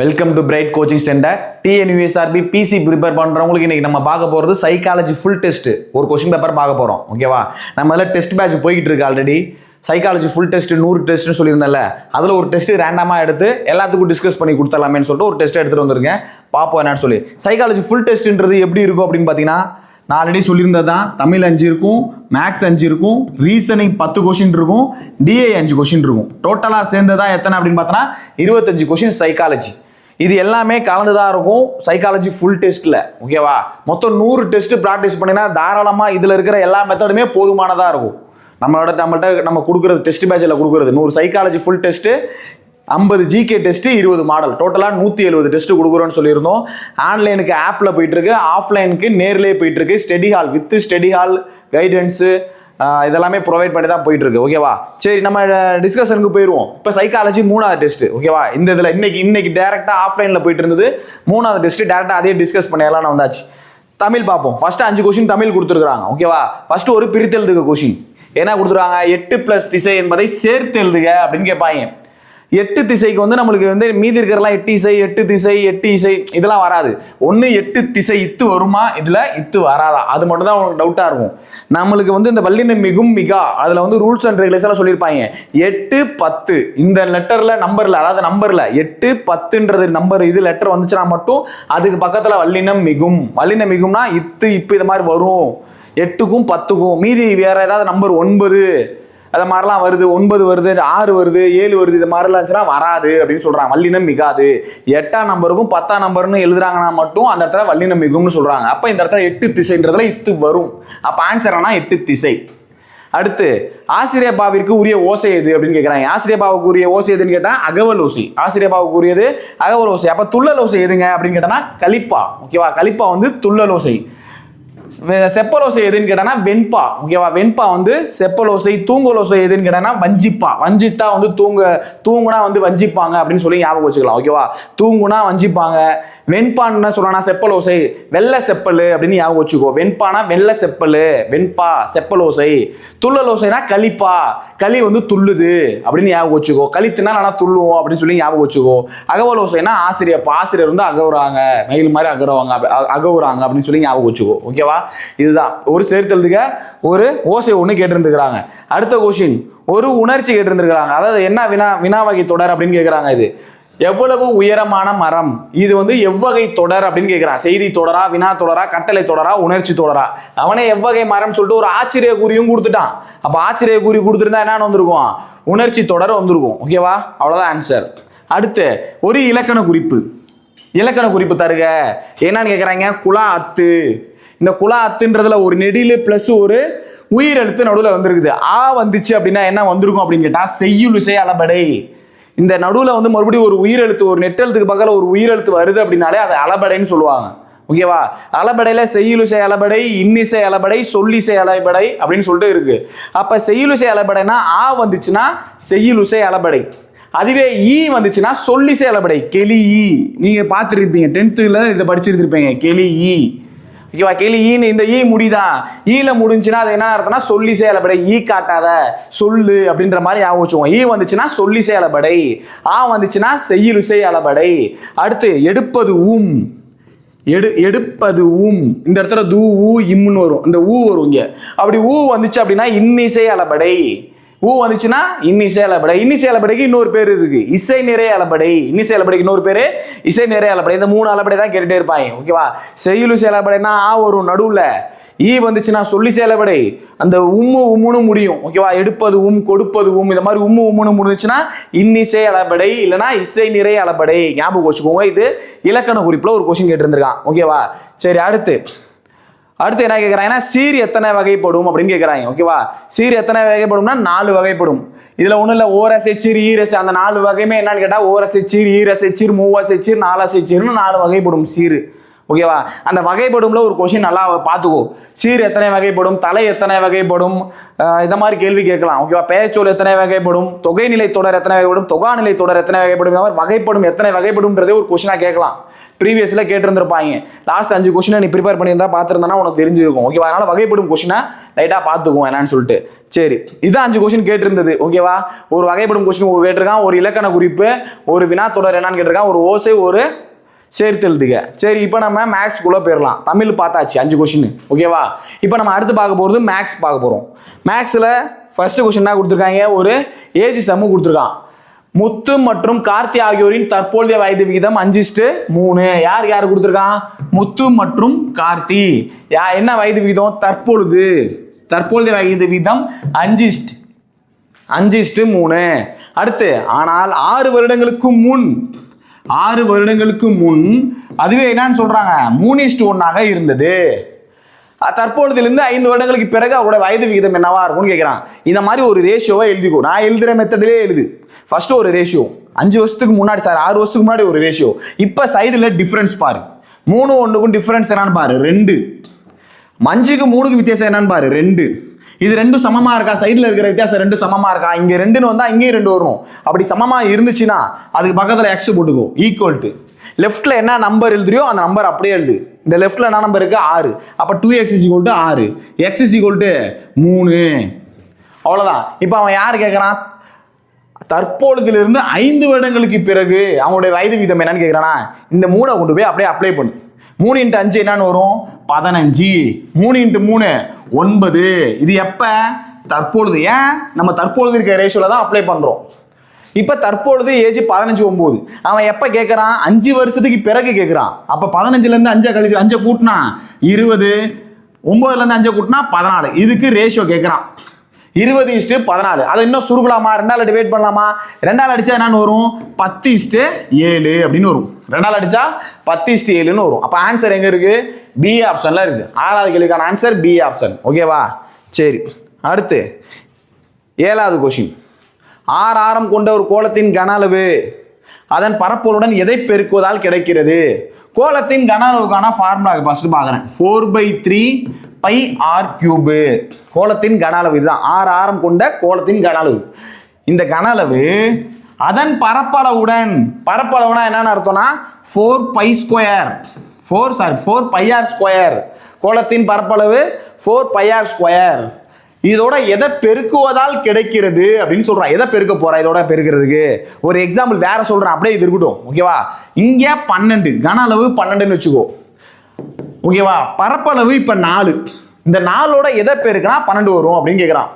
Welcome to Bright Coaching Centre. TNUSRB PC prepare பண்ணுறவங்களுக்கு இன்றைக்கி நம்ம பார்க்க போகிறது சைக்காலஜி ஃபுல் டெஸ்ட் ஒரு கொஸ்டின் பேப்பர் பார்க்க போகிறோம். ஓகேவா, நம்ம அதில் டெஸ்ட் பேட்ச் போய்கிட்டு இருக்கு. ஆல்ரெடி சைக்காலஜி ஃபுல் டெஸ்ட் 100 டெஸ்ட்னு சொல்லியிருந்தேன்ல, அதில் ஒரு டெஸ்ட் ரேண்டமாக எடுத்து எல்லாத்துக்கும் டிஸ்கஸ் பண்ணி கொடுத்தலாமேன்னு சொல்லிட்டு ஒரு டெஸ்ட் எடுத்துகிட்டு வந்திருக்கேன். பார்ப்போம் என்னன்னு சொல்லி. சைக்காலஜி ஃபுல் டெஸ்ட்ன்றது எப்படி இருக்கும் அப்படின்னு பார்த்தீங்கன்னா, நான் ஆல்ரெடி சொல்லியிருந்தது தான். தமிழ் 5 இருக்கும், மேக்ஸ் 5 இருக்கும், ரீசனிங் 10 கொஷின் இருக்கும், டிஏ 5 கொஷின் இருக்கும். டோட்டலாக சேர்ந்ததான் எத்தனை அப்படின்னு பார்த்தோன்னா 25 கொஷின் சைக்காலஜி. இது எல்லாமே கலந்துதான் இருக்கும் சைக்காலஜி ஃபுல் டெஸ்ட்டில். ஓகேவா, மொத்தம் 100 டெஸ்ட் ப்ராக்டிஸ் பண்ணினா தாராளமாக இதில் இருக்கிற எல்லா மெத்தடுமே போதுமானதாக இருக்கும். நம்மள்கிட்ட நம்ம கொடுக்குறது டெஸ்ட் பேட்சில் கொடுக்குறது 100 psychology full test, 50 GK test, 20 model, டோட்டலாக 170 டெஸ்ட்டு கொடுக்குறோன்னு சொல்லியிருந்தோம். ஆன்லைனுக்கு ஆப்பில் போயிட்டுருக்கு, ஆஃப்லைனுக்கு நேர்லேயே போயிட்டுருக்கு. Study hall with study hall guidance இதெல்லாமே ப்ரொவைட் பண்ணி தான் போயிட்டு இருக்கு. ஓகேவா, சரி நம்ம டிஸ்கஷனுக்கு போயிடுவோம். இப்போ சைக்காலஜி 3வது டெஸ்ட். ஓகேவா, இந்த இதில் இன்னைக்கு டேரெக்டாக ஆஃப்லைனில் போயிட்டு இருந்தது. 3வது டெஸ்ட் டேரெக்டாக அதே டிஸ்கஸ் பண்ணிடலாம் வந்தாச்சு. தமிழ் பார்ப்போம். ஃபர்ஸ்ட் 5 கொஸ்டின் தமிழ் கொடுத்துருக்காங்க. ஓகேவா, ஃபர்ஸ்ட் ஒரு பிரித்தெழுதுக கொஸ்டின் என்ன கொடுத்துருவாங்க, 8 + திசை என்பதை சேர்த்து எழுதுக அப்படின்னு கேட்பாங்க. 8 திசைக்கு வந்து நம்மளுக்கு வந்து மீதி இருக்கிறலாம் 8 இசை 8 திசை 8 இசை இதெல்லாம் வராது. ஒன்று 8 திசை இத்து வருமா, இதில் இத்து வராதா, அது மட்டும் தான் உங்களுக்கு டவுட்டாக இருக்கும். நம்மளுக்கு வந்து இந்த வல்லின மிகும் மிகா அதில் வந்து ரூல்ஸ் அண்ட் ரெகுலேஷன்லாம் சொல்லியிருப்பாங்க. 8 10 இந்த லெட்டரில் நம்பரில், அதாவது நம்பரில் 8 10ன்றது நம்பர் இது லெட்டர் வந்துச்சுன்னா மட்டும் அதுக்கு பக்கத்தில் வல்லினம் மிகும். வல்லினம் மிகும்னா இத்து இப்போ இது மாதிரி வரும். 8க்கும் 10க்கும் மீதி வேற ஏதாவது நம்பர் 9 அது மாதிரிலாம் வருது, 9 வருது, 6 வருது, 7 வருது, இது மாதிரிலாம் இருந்துச்சுன்னா வராது அப்படின்னு சொல்றாங்க. வல்லினம் மிகாது. 8ஆம் நம்பருக்கும் 10ஆம் நம்பர்னு எழுதுறாங்கன்னா மட்டும் அந்த இடத்துல வல்லினம் மிகும்னு சொல்றாங்க. அப்ப இந்த இடத்துல 8 திசைன்றதுல இத்து வரும். அப்ப ஆன்சர் ஆனா 8 திசை. அடுத்து ஆசிரியப்பாவிற்கு உரிய ஓசை எது அப்படின்னு கேட்குறாங்க. ஆசிரியப்பாவுக்கு உரிய ஓசை எதுன்னு கேட்டால் அகவல் ஓசை. ஆசிரியப்பாவுக்கு உரியது அகவல் ஓசை. அப்போ துள்ளல் ஓசை எதுங்க அப்படின்னு கேட்டோன்னா கலிப்பா. ஓகேவா, கலிப்பா வந்து துள்ளல் ஓசை. செப்பலோசை எதுன்னு கேட்டானா வெண்பா. ஓகேவா, வெண்பா வந்து செப்பலோசை. தூங்கலோசை எதுன்னு கேட்டானா வஞ்சிப்பா. வஞ்சித்தா வந்து தூங்குனா வந்து வஞ்சிப்பாங்க அப்படின்னு சொல்லி ஞாபகம் வச்சுக்கலாம். ஓகேவா, தூங்குனா வஞ்சிப்பாங்க. வெண்பான்னு சொல்லனா செப்பலோசை, வெள்ளை செப்பல் அப்படின்னு ஞாபகம் வச்சுக்கோ. வெண்பானா வெள்ளை செப்பல், வெண்பா செப்பலோசை. துள்ளலோசைனா களிப்பா, களி வந்து துள்ளுது அப்படின்னு ஞாபகம் வச்சுக்கோ. களித்துனா நல்லா துள்ளுவோம் அப்படின்னு சொல்லி ஞாபகம் வச்சுக்கோ. அகவலோசைனா ஆசிரியப்பா, ஆசிரியர் வந்து அகவுறாங்க, மயில் மாதிரி அகவுறாங்க அப்படின்னு சொல்லி ஞாபகம் வச்சுக்கோ. ஓகேவா, இதுதான் ஒரு சேர்த்தெழுதுக ஒரு ஓசை ஒன்று கேட்டிருந்துக்கிறாங்க. அடுத்த கொஸ்டின் ஒரு உணர்ச்சி கேட்டிருந்துருக்காங்க. அதாவது என்ன வினா வகை தொடர் அப்படின்னு கேட்குறாங்க. இது எவ்வளவு உயரமான மரம், இது வந்து எவ்வகை தொடர் அப்படின்னு கேட்கிறான். செய்தி தொடரா, வினா தொடரா, கட்டளை தொடரா, உணர்ச்சி தொடரா. அவனே எவ்வகை மரம் சொல்லிட்டு ஒரு ஆச்சரிய குறியும் கொடுத்துட்டான். அப்ப ஆச்சரிய குறி கொடுத்துருந்தா என்னன்னு வந்திருக்கும், உணர்ச்சி தொடர் வந்திருக்கும். ஓகேவா, அவ்வளவுதான் ஆன்சர். அடுத்து ஒரு இலக்கண குறிப்பு. இலக்கண குறிப்பு தருக என்னன்னு கேட்குறாங்க. குலா அத்து. இந்த குலா அத்துன்றதுல ஒரு நெடிலு பிளஸ் ஒரு உயிரெழுத்து நடுவில் வந்திருக்குது. ஆ வந்துச்சு அப்படின்னா என்ன வந்திருக்கும் அப்படின்னு கேட்டா செய்யுள் இசை அளபடை. இந்த நடுவில் வந்து மறுபடியும் ஒரு உயிரெழுத்து, ஒரு நெட்டெழுத்துக்கு பக்கத்தில் ஒரு உயிரெழுத்து வருது அப்படின்னாலே அதை அளபடைன்னு சொல்லுவாங்க. ஓகேவா, அளபடையில செய்யுளிசை அளபடை, இன்னிசை அளபடை, சொல்லிசை அளபடை அப்படின்னு சொல்லிட்டு இருக்கு. அப்ப செய்யுளிசை அளபடைனா ஆ வந்துச்சுன்னா செய்யுளிசை அளபடை. அதுவே ஈ வந்துச்சுன்னா சொல்லிசை அளபடை. கெளி ஈ நீங்க பார்த்துருப்பீங்க, 10th இதை படிச்சிருப்பீங்க. கெளி ஈ. ஓகேவா, கேள்வி ஈன்னு இந்த ஈ முடிதான். ஈல முடிஞ்சுன்னா அது என்ன அர்த்தம்னா சொல்லிசை அளபடை. ஈ காட்டாத சொல்லு அப்படின்ற மாதிரி ஞாபகம் வச்சுக்கோங்க. ஈ வந்துச்சுன்னா சொல்லிசை அளபடை, ஆ வந்துச்சுன்னா செய்யுளிசை அளபடை. அடுத்து எடுப்பது ஊம். எடுப்பது ஊம். இந்த இடத்துல தூ ஊ இம்னு வரும், இந்த ஊ வரும் இங்க. அப்படி ஊ வந்துச்சு அப்படின்னா இன்னிசை அளபடை. ஊ வந்துச்சுன்னா இன்னிசை அளபடை. இன்னிசை அளபடைக்கு இன்னொரு பேர் இருக்கு, இசை நிறை அளபடை. இன்னிசை அளபடைக்கு இன்னொரு பேரு இசை நிறை அளபடை. இந்த 3 அளபடை தான் கேட்டுட்டே இருப்பாங்க. ஓகேவா, செய்யுளிசை அளபடைனா ஆ வரும் நடுவுல. ஈ வந்துச்சுன்னா சொல்லிசை அளபடை, அந்த உம்முன்னு முடியும். ஓகேவா, எடுப்பது கொடுப்பது இந்த மாதிரி உம்முன்னு முடிஞ்சுச்சுன்னா இன்னிசை அளபடை, இல்லைன்னா இசை நிறை அளபடை. ஞாபகம் வச்சுக்கோங்க. இது இலக்கண குறிப்புல ஒரு கொஸ்டின் கேட்டிருந்திருக்கான். ஓகேவா, சரி அடுத்து என்ன கேட்குறாங்கன்னா சீர் எத்தனை வகைப்படும் அப்படின்னு கேட்குறாங்க. ஓகேவா, சீர் எத்தனை வகைப்படும்னா 4 வகைப்படும். இதுல ஒன்றும் இல்லை, ஓரசைச்சீர் ஈரசை. அந்த 4 வகையுமே என்னன்னு கேட்டால் ஓரசைச்சீர், ஈரசைச்சீர், மூவசைச்சீர், 4 4 வகைப்படும் சீர். ஓகேவா, அந்த வகைப்படும்ல ஒரு கொஸ்டின் நல்லா பார்த்துக்கோ. சீர் எத்தனை வகைப்படும், தலை எத்தனை வகைப்படும், இந்த மாதிரி கேள்வி கேட்கலாம். ஓகேவா, பெயர்ச்சொல் எத்தனை வகைப்படும், தொகைநிலை தொடர் எத்தனை வகைப்படும், தொகாநிலை தொடர் எத்தனை வகைப்படும், இந்த மாதிரி வகைப்படும் எத்தனை வகைப்படும்ன்றதே ஒரு கொஸ்டினா கேட்கலாம். ப்ரீவியஸ்ல கேட்டிருந்திருப்பாங்க. லாஸ்ட் 5 கொஸ்டினை நீ ப்ரிப்பேர் பண்ணியிருந்தா பார்த்துருந்தா உனக்கு தெரிஞ்சிருக்கும். ஓகேவா, அதனால வகைப்படும் கொஸ்டினை லைட்டாக பார்த்துக்குவோம் என்னன்னு சொல்லிட்டு. சரி, இதான் 5 கொஸ்டின் கேட்டிருந்தது. ஓகேவா? ஒரு வகைப்படும் கொஸ்டின் ஒரு கேட்டிருக்கான், ஒரு இலக்கண குறிப்பு, ஒரு வினாத்தொடர் என்னன்னு கேட்டிருக்கான், ஒரு ஓசை, ஒரு சேர்த்து எழுதுக. சரி, இப்போ நம்ம மேக்ஸ்க்குள்ளே போயிடலாம். தமிழ் பார்த்தாச்சு 5 கொஸ்டின். ஓகேவா? இப்போ நம்ம அடுத்து பார்க்க போகிறது மேக்ஸ் பார்க்க போகிறோம். மேக்ஸில் ஃபர்ஸ்ட் கொஸ்டின் என்ன கொடுத்துருக்காங்க, ஒரு ஏஜ் சம்மு கொடுத்துருக்கான். முத்து மற்றும் கார்த்தி ஆகியோரின் தற்போதைய வயது விகிதம் 5:3. யார் யார் கொடுத்துருக்கான்? முத்து மற்றும் கார்த்தி. என்ன வயது விகிதம்? தற்பொழுதைய வயது விகிதம் 5:3. அடுத்து, ஆனால் 6 வருடங்களுக்கு முன் அதுவே என்னன்னு சொல்றாங்க, 3:1 இருந்தது. தற்பொழுதிலிருந்து 5 வருடங்களுக்கு பிறகு அவரோட வயது விகிதம் என்னவா இருக்கும்னு கேட்கிறான். இந்த மாதிரி ஒரு ரேஷியோவை எழுதிக்கோ. நான் எழுதுற மெத்தடிலே எழுது. ஃபர்ஸ்ட் ஒரு ரேஷியோ 5 வருஷத்துக்கு முன்னாடி, சார் 6 வருஷத்துக்கு முன்னாடி ஒரு ரேஷியோ. இப்போ சைடில் டிஃபரன்ஸ் பாரு. 3 1க்கும் டிஃபரன்ஸ் என்னன்னு பாரு, 2. 5க்கு 3க்கு வித்தியாசம் என்னன்னு பாரு, 2. இது ரெண்டும் சமமா இருக்கா? சைடில் இருக்கிற வித்தியாசம் 2 சமமா இருக்கா? இங்க 2ன்னு வந்தா இங்கேயும் 2 வரும். அப்படி சமமா இருந்துச்சுன்னா அதுக்கு பக்கத்துல எக்ஸ் போட்டுக்கோ. ஈக்குவல் டு லெஃப்ட்ல என்ன நம்பர் எழுதுறியோ அந்த நம்பர் அப்படியே எழுது. இந்த லெஃப்ட்ல என்ன நம்பர் இருக்கு? 6. அப்ப 2x = 6, x = 3. அவ்வளவுதான். இப்போ அவன் யார் கேட்கறான்? தற்பொழுதிலிருந்து 5 வருடங்களுக்கு பிறகு அவனுடைய வயது விகிதம் என்னன்னு கேட்கறானா? இந்த 3 கொண்டு போய் அப்படியே அப்ளை பண்ணு. 3 × 5 என்னன்னு வரும்? 15. 3 × 3 9. இது எப்ப? தற்பொழுது. ஏன் நம்ம தற்பொழுது இருக்க ரேஷியோல தான் அப்ளை பண்றோம். இப்ப தற்பொழுது ஏஜ் 15 9. அவன் எப்ப கேட்கறான்? 5 வருஷத்துக்கு பிறகு கேட்கறான். அப்ப 15ல இருந்து 5 கழிச்சு 5 கூட்டினா 20, 9ல இருந்து 5 கூட்டினா 14. இதுக்கு ரேஷியோ கேட்கறான் 20:14. அதை இன்னும் சுருக்கலாமா? 2ஆல டிவைட் பண்ணலாமா? 2ஆல அடிச்சா என்னன்னு வரும்? 10:7 அப்படின்னு வரும். 2ஆல அடிச்சா 10:7ன்னு வரும். அப்ப ஆன்சர் எங்க இருக்கு? பி ஆப்ஷன்ல இருக்கு. 6வது கேள்விக்கான ஆன்சர் பி ஆப்ஷன். ஓகேவா? சரி, அடுத்து 7வது கொஸ்டின். 6 ஆரம் கொண்ட ஒரு கோளத்தின் கன அளவு அதன் பரப்பளவுடன் எதை பெருக்குவதால் கிடைக்கிறது? கோளத்தின் கன அளவுக்கான ஃபார்முலா ஃபர்ஸ்ட் பார்க்குறேன். 4/3 πr3. கோளத்தின் கன அளவு இதுதான். 6 ஆரம் கொண்ட கோளத்தின் கன அளவு. இந்த கன அளவு அதன் பரப்பளவுனா என்னன்னு அர்த்தம்னா 4πr². கோளத்தின் பரப்பளவு 4πr². இதோட எதை பெருக்குவதால் கிடைக்கிறது அப்படின்னு சொல்றான். எதை பெருக்க போறா இதோட பெருக்கிறதுக்கு? ஒரு எக்ஸாம்பிள் வேற சொல்றேன், அப்படியே இது இருக்கட்டும். ஓகேவா? இங்க 12, கன அளவு 12ன்னு வச்சுக்கோ. ஓகேவா? பரப்பளவு இப்ப 4. இந்த 4ஓட எதை பெருக்குனா 12 வரும் அப்படின்னு கேட்கறான்.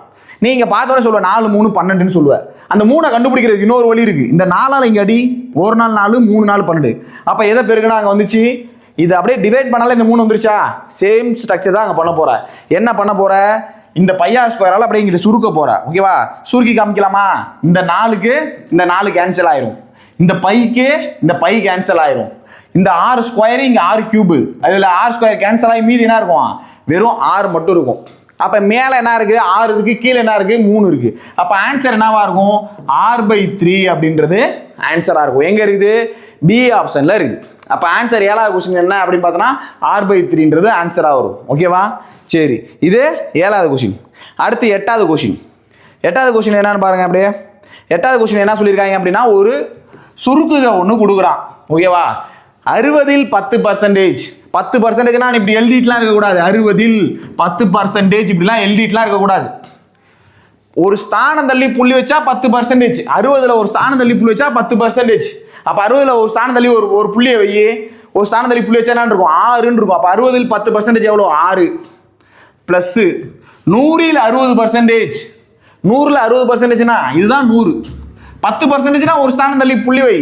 நீங்க பார்த்தோட சொல்லுவ 4 3 12ன்னு சொல்லுவ. அந்த 3 கண்டுபிடிக்கிறதுக்கு இன்னொரு வழி இருக்கு. இந்த 4ஆல இங்க அடி, 1 4 4, 3 4 12. அப்ப எதை பெருக்குனா அங்க வந்துச்சு. இது அப்படியே டிவைட் பண்ணால இந்த 3 வந்துருச்சா? சேம் ஸ்ட்ரக்சர் தான் அங்க பண்ண போற. என்ன பண்ண போற? இந்த πr² அப்படியே இங்கிட்ட சுருக்க போற. ஓகேவா? சுருக்கி காமிக்கலாமா? இந்த 4க்கு இந்த 4 கேன்சல் ஆயிரும். இந்த பைக்கு இந்த பை கேன்சல் ஆயிரும். இந்த r² இங்க r3. அதுல r² கேன்சல் ஆகி மீதி என்ன இருக்கும்? வெறும் r மட்டும் இருக்கும். அப்ப மேல என்ன இருக்கு? 6 இருக்கு, கீழே என்ன இருக்கு? 3 இருக்கு. அப்ப ஆன்சர் என்னவா இருக்கும்? r/3 அப்படின்றது ஆன்சரா இருக்கும். எங்க இருக்குது? பி ஆப்ஷன்ல இருக்குது. அப்ப ஆன்சர் 7வது கொஸ்டின் என்ன அப்படின்னு பார்த்தோம்னா r/3ன்றது ஆன்சரா வரும். ஓகேவா? சரி, இது 7வது கொஸ்டின். அடுத்து 8வது கொஸ்டின். 8வது கொஸ்டின் என்னன்னு பாருங்க. அப்படியே 8வது கொஸ்டின் என்ன சொல்லியிருக்காங்க அப்படின்னா, ஒரு சுருக்குக ஒன்று கொடுக்குறான். ஓகேவா? 60ல் 10%. 10%னா இப்படி எழுதிட்டுலாம் இருக்கக்கூடாது. 60ல் 10% இப்படிலாம் எழுதிட்டுலாம் இருக்கக்கூடாது. ஒரு ஸ்தானம் தள்ளி புள்ளி வச்சா 10%. 60ல் ஒரு ஸ்தானம் தள்ளி புள்ளி வச்சா 10%. அப்ப 60ல் ஒரு ஸ்தானம் தள்ளி ஒரு புள்ளியை வை. ஒரு ஸ்தானம் தள்ளி புள்ளி வச்சா என்ன இருக்கும்? 6ன்னு இருக்கும். அப்ப 60ல் 10% எவ்வளோ? 6 பிளஸ் 100ல் 60%. 100ல் 60%னா இதுதான் 100. 10%னா ஒரு ஸ்தானம் தள்ளி புள்ளி வை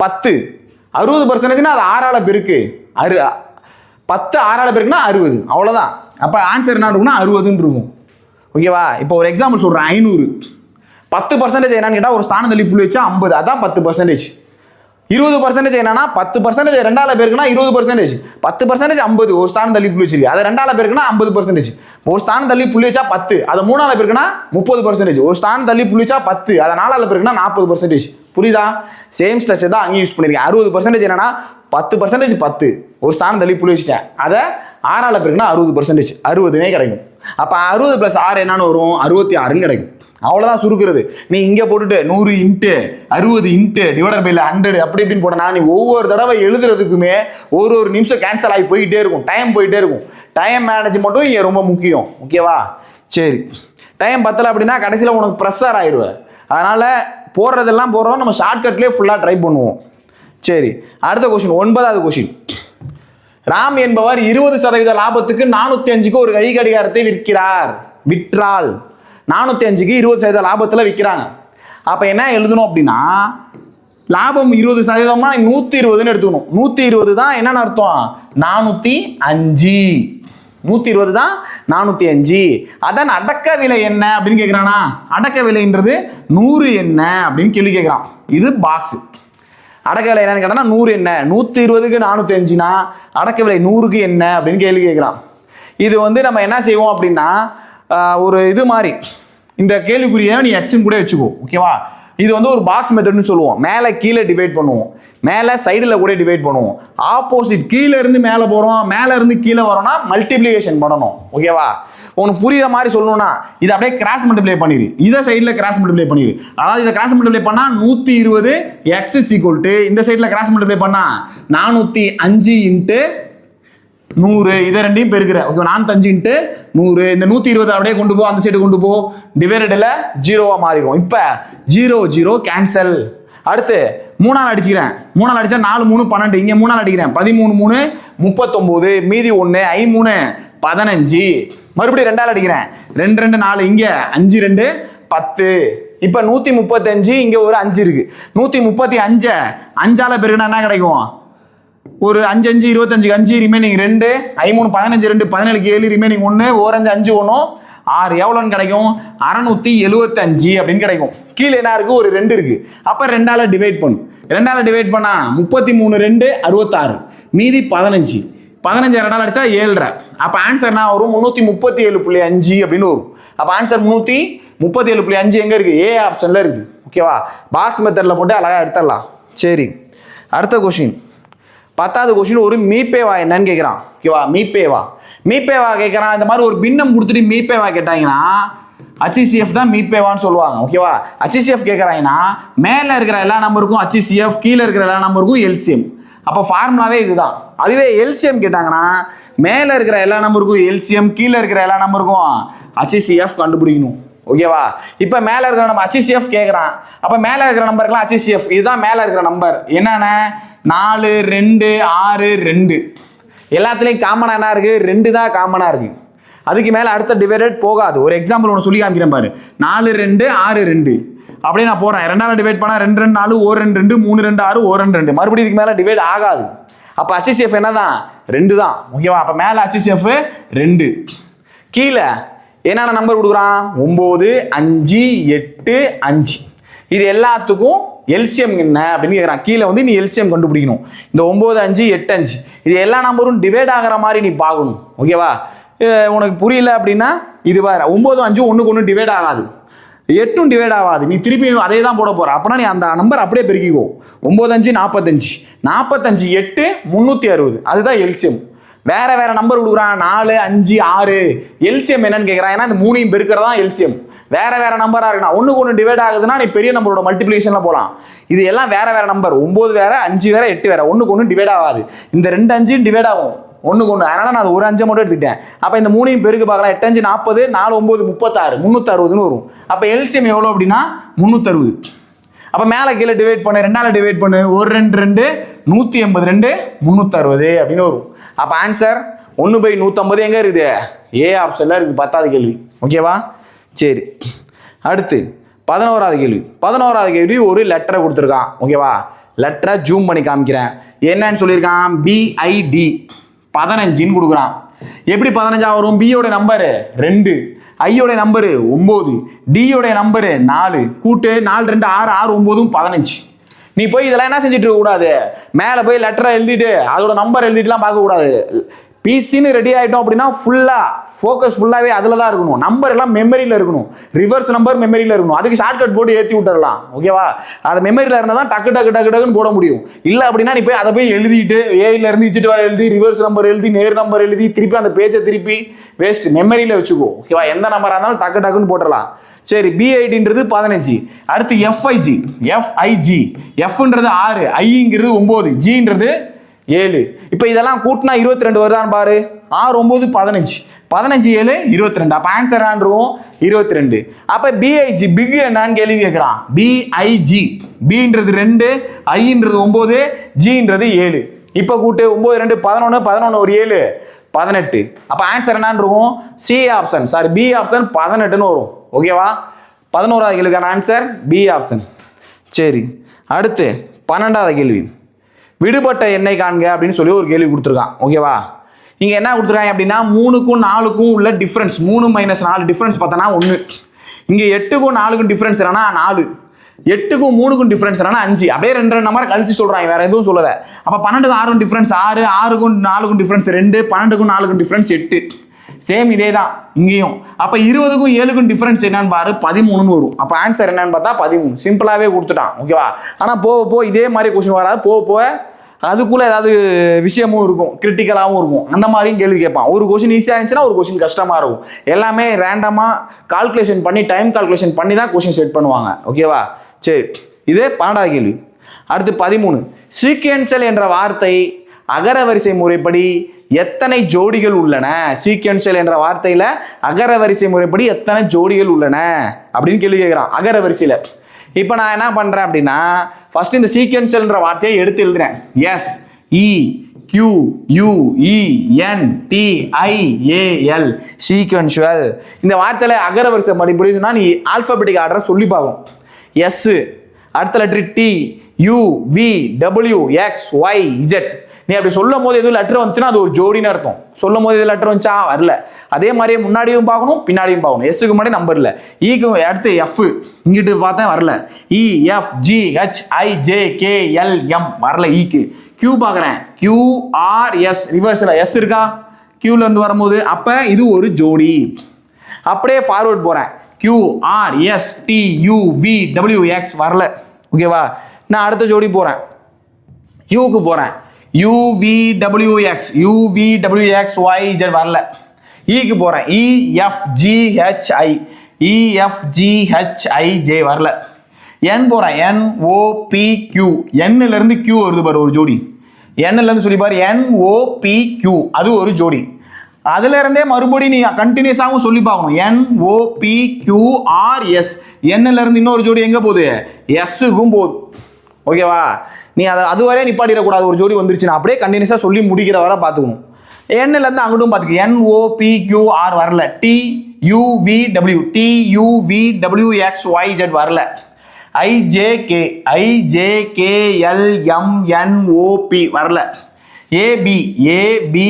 10. 60%னா அது 6ஆல பெருக்கு. 10 6ஆல பெருக்குனா 60. அவ்வளவுதான். அப்ப ஆன்சர் என்ன இருக்கும்னா 60ன்னு இருக்கும். ஓகேவா? இப்போ ஒரு எக்ஸாம்பிள் சொல்றேன். 500 10% என்னன்னு கேட்டா ஒரு ஸ்தானம் தள்ளி புள்ளி வச்சா 50. அதான் 10%. 20% என்னன்னா 10% 2ஆல பெருக்குனா 20%. 10% 50. ஒரு ஸ்தானம் தள்ளி புள்ளி வச்சிருக்கு. அதை 2ஆல பெருக்குனா 50%. ஒரு ஸ்தானம் தள்ளி புள்ளி வச்சா 10. அதை 3ஆல பெருக்குனா 30%. ஒரு ஸ்தானம் தள்ளி புள்ளி வச்சா 10. அதை 4ஆல பெருக்குனா 40%. புரியுதா? சேம் ஸ்ட்ரக்சர் தான் அங்கேயும் யூஸ் பண்ணிருக்கேன். 60% என்னன்னா 10% 10. ஒரு ஸ்தானம் தள்ளி புள்ளி வச்சுட்டேன். அதை 6ஆல பெருக்குனா 60%. 60னே கிடைக்கும். அப்ப 60 + 6 என்னன்னு வரும்? 66ன்னு கிடைக்கும். அவ்வளவுதான் சுருக்குறது. நீ இங்க போட்டுட்டு 100 × 60 × /100 அப்படி இப்படின்னு போட்டனா நீ ஒவ்வொரு தடவை எழுதுறதுக்குமே ஒரு நிமிஷம் கேன்சல் ஆகி போயிட்டே இருக்கும். டைம் போயிட்டே இருக்கும். டைம் மேனேஜ்மெண்ட்டும் இங்க ரொம்ப முக்கியம். ஓகேவா? சரி, டைம் பத்தலை அப்படின்னா கடைசியில் உனக்கு ப்ரெஷர் ஆயிடுவேன். அதனால் போடுறதெல்லாம் போடுறோம், நம்ம ஷார்ட்கட்லேயே ஃபுல்லாக ட்ரை பண்ணுவோம். சரி, அடுத்த கொஸ்டின், 9வது கொஸ்டின். ராம் என்பவர் 20% லாபத்துக்கு 405க்கு ஒரு கை கடிகாரத்தை விற்றால் 405க்கு 20% லாபத்தில் விற்கிறாங்க. அப்போ என்ன எழுதணும் அப்படின்னா, லாபம் 20%மா 120ன்னு எடுத்துக்கணும். 120 தான் என்னன்னு அர்த்தம், 405. 120 தான் 405. அதன் அடக்க விலை என்ன அப்படின்னு கேட்குறானா, அடக்க விலைன்றது 100 என்ன அப்படின்னு கேள்வி கேட்குறான். இது பாக்ஸ். அடக்க விலை என்னன்னு கேட்டானா 100 என்ன, 120க்கு 405னா அடக்க விலை 100க்கு என்ன அப்படின்னு கேள்வி கேட்குறான். இது வந்து நம்ம என்ன செய்வோம் அப்படின்னா, ஒரு இது மாதிரி இந்த கேள்விக்குரிய நீ எக்ஸும் கூட வச்சுக்கோ. ஓகேவா, இது வந்து ஒரு பாக்ஸ் மெத்தட்னு சொல்லுவோம். மேலே கீழே டிவைட் பண்ணுவோம், மேலே சைடில் கூட டிவைட் பண்ணுவோம். ஆப்போசிட் கீழே இருந்து மேலே போகிறோம், மேலே இருந்து கீழே வரோம்னா மல்டிப்ளிகேஷன் பண்ணணும். ஓகேவா, உனக்கு புரியுற மாதிரி சொல்லணும்னா இதை அப்படியே கிராஸ் மல்டிப்ளை பண்ணிடு, இதை சைடில் கிராஸ் மல்டிப்ளை பண்ணிடு. அதாவது இதை கிராஸ் மல்டிப்ளை பண்ணால் 120 எக்ஸ் ஈக்குவல் டு இந்த சைடில் கிராஸ் மல்டிப்ளை பண்ணால் 405 இன்ட்டு 100. இதை ரெண்டையும் பெருக்கிற. Okay, 405 into 100. இந்த 120 அப்படியே கொண்டு போ, அந்த சைடு கொண்டு போ, டிவைடடில் 0வா மாறிடும். இப்போ 0 0 கேன்சல். அடுத்து 3ஆல் அடிச்சுக்கிறேன். 3ஆல் அடிச்சா 4 3 12. இங்கே 3ஆல் அடிக்கிறேன், 13 3 39. மீதி 1 I 3 15. மறுபடியும் 2ஆல் அடிக்கிறேன், 2 2 4. இங்கே 5 2 10. இப்போ 135. இங்கே ஒரு 5 இருக்கு. 135 5ஆல் பெருக்கினா என்ன கிடைக்கும், ஒரு 5 5 25 5 ரிமைனிங் 2 I 3 15 2 17 7 ரிமைனிங் 1 1 5 1 6 எவ்வளோன்னு கிடைக்கும், 675 அப்படின்னு கிடைக்கும். கீழே என்ன இருக்கு, ஒரு 2 இருக்கு. அப்போ 2ஆல் டிவைட் பண்ணு. 2ஆல் டிவைட் பண்ணா 33 2 66. மீதி 15. 15 2ஆல் அடிச்சா 7.5. அப்போ ஆன்சர் என்ன வரும், 337.5 அப்படின்னு வரும். அப்போ ஆன்சர் 337.5 எங்க இருக்கு, ஏ ஆப்ஷன்ல இருக்கு. ஓகேவா, பாக்ஸ் மெத்தட்ல போட்டு அழகா எடுத்துடலாம். சரி, அடுத்த கொஸ்டின், 10வது கொஸ்டின். ஒரு மீபேவா என்னன்னு கேட்குறான். ஓகேவா, மீபேவா கேட்குறான். இந்த மாதிரி ஒரு பின்னம் கொடுத்துட்டு மீபேவா கேட்டாங்கன்னா HCF தான் மீபேவான்னு சொல்லுவாங்க. ஓகேவா, HCF கேட்குறாங்கன்னா மேலே இருக்கிற எல்லா நம்பருக்கும் HCF, கீழே இருக்கிற எல்லா நம்பருக்கும் LCM. அப்போ ஃபார்முலாவே இதுதான். அதுவே LCM கேட்டாங்கன்னா மேலே இருக்கிற எல்லா நம்பருக்கும் LCM, கீழே இருக்கிற எல்லா நம்பருக்கும் HCF கண்டுபிடிக்கணும். ஓகேவா, இப்போ மேலே இருக்கிற நம்ம HCF கேட்குறான். அப்போ மேலே இருக்கிற நம்பருக்குலாம் HCF, இதுதான் மேலே இருக்கிற நம்பர். என்னென்ன, 4 2 6 2. எல்லாத்துலேயும் காமனாக என்ன இருக்குது, 2 தான் காமனாக இருக்குது. அதுக்கு மேலே அடுத்த டிவைடட் போகாது. ஒரு எக்ஸாம்பிள் ஒன்று சொல்லி காமிக்கிறேன் பாரு. 4 2 6 2 அப்படியே நான் போகிறேன். 2ஆல் டிவைட் பண்ணால் 2 2 4 1 2 2 3 2 6 1 2 2. மறுபடியும் இதுக்கு மேலே டிவைட் ஆகாது. அப்போ HCF என்ன தான், 2 தான். ஓகேவா, அப்போ மேலே HCF 2. கீழே என்னென்ன நம்பர் கொடுக்குறான், 9 5 8 5. இது எல்லாத்துக்கும் LCM என்ன அப்படின்னு கேட்குறான். கீழே வந்து நீ LCM கண்டுபிடிக்கணும். இந்த 9 5 8 5 இது எல்லா நம்பரும் டிவைட் ஆகிற மாதிரி நீ பார்க்கணும். ஓகேவா, உனக்கு புரியல அப்படின்னா இது வேற. 9 5 ஒன்றுக்கு ஒன்று டிவைட் ஆகாது, 8 டிவைட் ஆகாது. நீ திருப்பி அதே தான் போட போற. அப்படின்னா நீ அந்த நம்பர் அப்படியே பெருக்கிக்கோ. 9 5 45 45 8 360. அதுதான் LCM. வேற வேற நம்பர் கொடுக்குறான், 4 5 6. LCM என்னன்னு கேட்குறான். ஏன்னா இந்த 3ஐயும் பெருக்கிறதா LCM. வேற வேற நம்பரா இருக்குன்னா ஒன்றுக்கு ஒன்று டிவைட் ஆகுதுன்னா நீ பெரிய நம்பரோட மல்டிப்ளிகேஷன்ல போகலாம். இது எல்லாம் வேற வேற நம்பர், 9 வேற 5 வேற 8 வேற, ஒன்றுக்கு ஒன்று டிவைட் ஆகாது. இந்த 2 5 டிவைட் ஆகும் ஒன்றுக்கு ஒன்று. அதனால நான் ஒரு 5 மட்டும் எடுத்துக்கிட்டேன். அப்போ இந்த 3ஐயும் பெருக்கு பார்க்கலாம். 8 5 40, 4 9 36, 360ன்னு வரும். அப்போ LCM எவ்வளோ அப்படின்னா 360. அப்போ மேலே கீழே டிவைட் பண்ணு, 2ஆல் டிவைட் பண்ணு, 1 2 2 182 360 அப்படின்னு வரும். அப்போ ஆன்சர் 1/150 எங்கே இருக்குது, ஏ ஆப்ஷனில் இருக்குது. 10வது கேள்வி. ஓகேவா, சரி. அடுத்து 11வது கேள்வி. 11வது கேள்வி ஒரு லெட்டரை கொடுத்துருக்கான். ஓகேவா, லெட்டரை ஜூம் பண்ணி காமிக்கிறேன். என்னன்னு சொல்லியிருக்கான், BID 15ன்னு கொடுக்குறான். எப்படி 15 வரும், பியோட நம்பரு 2, ஐயோட நம்பரு 9, டியோட நம்பரு 4, கூட்டு 4 2 6 6 9 15. நீ போய் இதெல்லாம் என்ன செஞ்சுட்டு இருக்க கூடாது, மேலே போய் லெட்டரை எழுதிட்டு அதோட நம்பர் எழுதிட்டுலாம் பார்க்கக்கூடாது. பிசின்னு ரெடி ஆகிட்டோம் அப்படின்னா ஃபுல்லாக ஃபோக்கஸ் ஃபுல்லாகவே அதில் தான் இருக்கணும். நம்பர் எல்லாம் மெமரியில் இருக்கணும், ரிவர்ஸ் நம்பர் மெமரியில் இருக்கணும். அதுக்கு ஷார்ட்கட் போட்டு ஏற்றி விட்டுறலாம். ஓகேவா, அது மெமரியில் இருந்தால் தான் டக்கு டக்கு டக்கு டக்குன்னு போட முடியும். இல்லை அப்படின்னா நீ போய் அதை போய் எழுதிட்டு ஏயிலேருந்து இச்சிட்டு வர எழுதி, ரிவர்ஸ் நம்பர் எழுதி, நேர் நம்பர் எழுதி, திருப்பி அந்த பேஜை திருப்பி வேஸ்ட். மெமரியில் வச்சுக்கோ. ஓகேவா, எந்த நம்பராக இருந்தாலும் டக்கு டக்குன்னு போட்டுடலாம். சரி, BIDன்றது 15. அடுத்து FIG Fன்றது 6, ஐங்கிறது 9, ஜின்றது 7. இப்போ இதெல்லாம் கூட்டினா 22 வருதான்னு பாரு. 6 9 15, 15 7 22. அப்போ ஆன்சர் என்னன்றும் 22. அப்போ பிஐஜி பிக் என்னன்னு கேள்வி கேட்குறான். பிஐஜி பின்றது 2, ஐன்றது 9, ஜின்றது 7. இப்போ கூட்டு 9 2 11 11 ஒரு 7 18. அப்போ ஆன்சர் என்னன்னு இருக்கும்? C option, sorry B option 18ன்னு வரும். ஓகேவா? 11வது கேள்விக்கான ஆன்சர் பி ஆப்ஷன். சரி, அடுத்து 12வது கேள்வி. விடுபட்ட எண்ணை காண்க அப்படின்னு சொல்லி ஒரு கேள்வி கொடுத்துருக்கான். ஓகேவா? இங்க என்ன கொடுத்துருக்காங்க அப்படின்னா 3க்கும் 4க்கும் உள்ள டிஃபரன்ஸ் 3 - 4 டிஃபரன்ஸ் பார்த்தோன்னா 1. இங்க 8க்கும் 4க்கும் டிஃபரன்ஸ் என்னன்னா 4, 8க்கும் 3க்கும் டிஃபரன்ஸ் என்னன்னா 5. அப்படியே 2 நம்பர் கழிச்சு சொல்றாங்க, வேற எதுவும் சொல்லல. அப்ப 12க்கும் 6க்கும் டிஃபரன்ஸ் 6, 6க்கும் 4க்கும் டிஃபரன்ஸ் 2, 12க்கும் 4க்கும் டிஃபரன்ஸ் 8. சேம் இதே தான் இங்கேயும். அப்ப 20க்கும் 7க்கும் டிஃபரன்ஸ் என்னன்னு பாரு 13ன்னு வரும். அப்ப ஆன்சர் என்னன்னு பார்த்தா 13. சிம்பிளாவே கொடுத்துட்டான். ஓகேவா? ஆனா போக இதே மாதிரி கொஸ்டின் வராது. போக அதுக்குள்ள ஏதாவது விஷயமும் இருக்கும், கிரிட்டிக்கலாகவும் இருக்கும். அந்த மாதிரியும் கேள்வி கேட்பான். ஒரு கொஸ்டின் ஈஸியாக இருந்துச்சுன்னா ஒரு கொஸ்டின் கஷ்டமா இருக்கும். எல்லாமே ரேண்டமா கால்குலேஷன் பண்ணி டைம் கால்குலேஷன் பண்ணி தான் கொஸ்டின் செட் பண்ணுவாங்க. ஓகேவா? சரி, இதே 12வது கேள்வி. அடுத்து 13. சீக்வென்ஷியல் என்ற வார்த்தை அகரவரிசை முறைப்படி எத்தனை ஜோடிகள் உள்ளன? சீக்வென்ஷியல் என்ற வார்த்தையில அகரவரிசை முறைப்படி எத்தனை ஜோடிகள் உள்ளன அப்படின்னு கேள்வி கேட்கிறான் அகரவரிசையில. இப்போ நான் என்ன பண்றேன் அப்படின்னா ஃபர்ஸ்ட் இந்த சீக்வென்ஷியல்ன்ற வார்த்தையை எடுத்து எழுதுறேன். S E Q U E N T I A L sequential. இந்த வார்த்தையில அகரவரிசை படிப்படி சொன்னா நீ ஆல்பபெட்டிக் ஆர்டரை சொல்லி பார்க்கணும். எஸ், அடுத்த letter T, U V W X Y Z. நீ அப்படி சொல்லும் போது எதுவும் லெட்டர் வந்துச்சுன்னா அது ஒரு ஜோடின்னு அர்த்தம். சொல்லும் போது எது லெட்டர் வந்துச்சா வரல. அதே மாதிரியே முன்னாடியும் பார்க்கணும் பின்னாடியும் பார்க்கணும். எஸ்ஸுக்கு முன்னாடி நம்பர் இல்லை. ஈக்கு அடுத்து எஃப், இங்கிட்டு பார்த்தேன் வரல. E F G H I J K L M வரல ஈக்கு. கியூ பார்க்குறேன், கியூ ஆர் எஸ் ரிவர்ஸில் எஸ் இருக்கா கியூல இருந்து வரும்போது. அப்போ இது ஒரு ஜோடி. அப்படியே ஃபார்வர்ட் போகிறேன். Q R S T U V W X வரல. ஓகேவா? நான் அடுத்த ஜோடி போகிறேன். யூக்கு போகிறேன். UVWX UVWX YZ வரல. ஈக்கு போறேன். EFGHI EFGHIJ வரல. N போறேன். NOPQ Nல இருந்து Q வருது பாரு ஒரு ஜோடி. Nல இருந்து சொல்லி பாரு NOPQ அது ஒரு ஜோடி. அதுல இருந்தே மறுபடியும் நீ கண்டினியூஸாகவும் சொல்லி பார்க்கணும். NOPQRS Nல இருந்து இன்னொரு ஜோடி எங்க போகுது? Sக்கும் போகுது. ஓகேவா? நீ அதுவரை நிப்பாட்டிடக்கூடாது. ஒரு ஜோடி வந்துருச்சுன்னா அப்படியே கண்டினியூஸாக சொல்லி முடிக்கிற வரை பார்த்துக்கணும். எண்ணிலேருந்து அங்கிட்டும் பார்த்துக்க. NOPQR வரல. TUVWXYZ வரல. IJKLMNOP வரல. ABCDE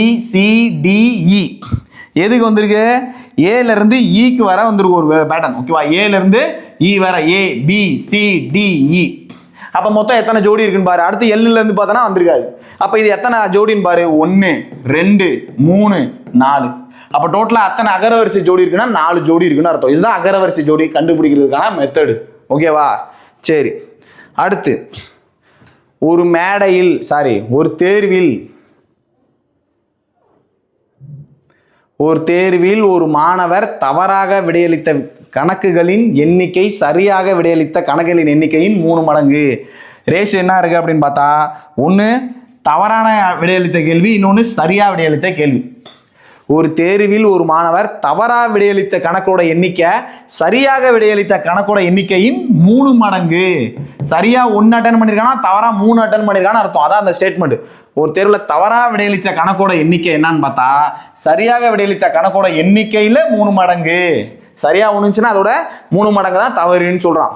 எதுக்கு வந்திருக்கு? ஏல இருந்து ஈக்கு வர வந்திருக்கு ஒரு பேட்டர்ன். ஓகேவா? ஏல இருந்து இ வர ABCDE. அப்ப மொத்தம் எத்தனை ஜோடி இருக்குன்னு பாரு. அடுத்து எல்லுல இருந்து பார்த்தனா வந்திருக்காது. அப்ப இது எத்தனை ஜோடின்னு பாரு. 1 2 3 4. அப்ப டோட்டலா அத்தனை அகரவரிசை ஜோடி இருக்குன்னா 4 ஜோடி இருக்குன்னு அர்த்தம். இதுதான் அகரவரிசை ஜோடி கண்டுபிடிக்கிறதுக்கான மெத்தடு. ஓகேவா? சரி, அடுத்து ஒரு மேடையில் ஒரு தேர்வில் ஒரு மாணவர் தவறாக விடையளித்த கணக்குகளின் எண்ணிக்கை சரியாக விடையளித்த கணக்குகளின் எண்ணிக்கையின் 3 மடங்கு. ரேஷியோ என்ன இருக்கு அப்படின்னு பார்த்தா, ஒன்று தவறான விடையளித்த கேள்வி, இன்னொன்று சரியாக விடையளித்த கேள்வி. ஒரு தேர்வில் ஒரு மாணவர் தவறாக விடையளித்த கணக்கோட எண்ணிக்கை சரியாக விடையளித்த கணக்கோட எண்ணிக்கையின் 3 மடங்கு. சரியா 1 அட்டன் பண்ணியிருக்கானா, தவறா 3 அட்டன் பண்ணியிருக்கான்னு அர்த்தம். அதான் அந்த ஸ்டேட்மெண்ட். ஒரு தேர்வில் தவறாக விடையளித்த கணக்கோட எண்ணிக்கை என்னன்னு பார்த்தா, சரியாக விடையளித்த கணக்கோட எண்ணிக்கையில் 3 மடங்கு. சரியா ஒண்ணுச்சுன்னா அதோட 3 மடங்கு தான் தவறுன்னு சொல்றான்.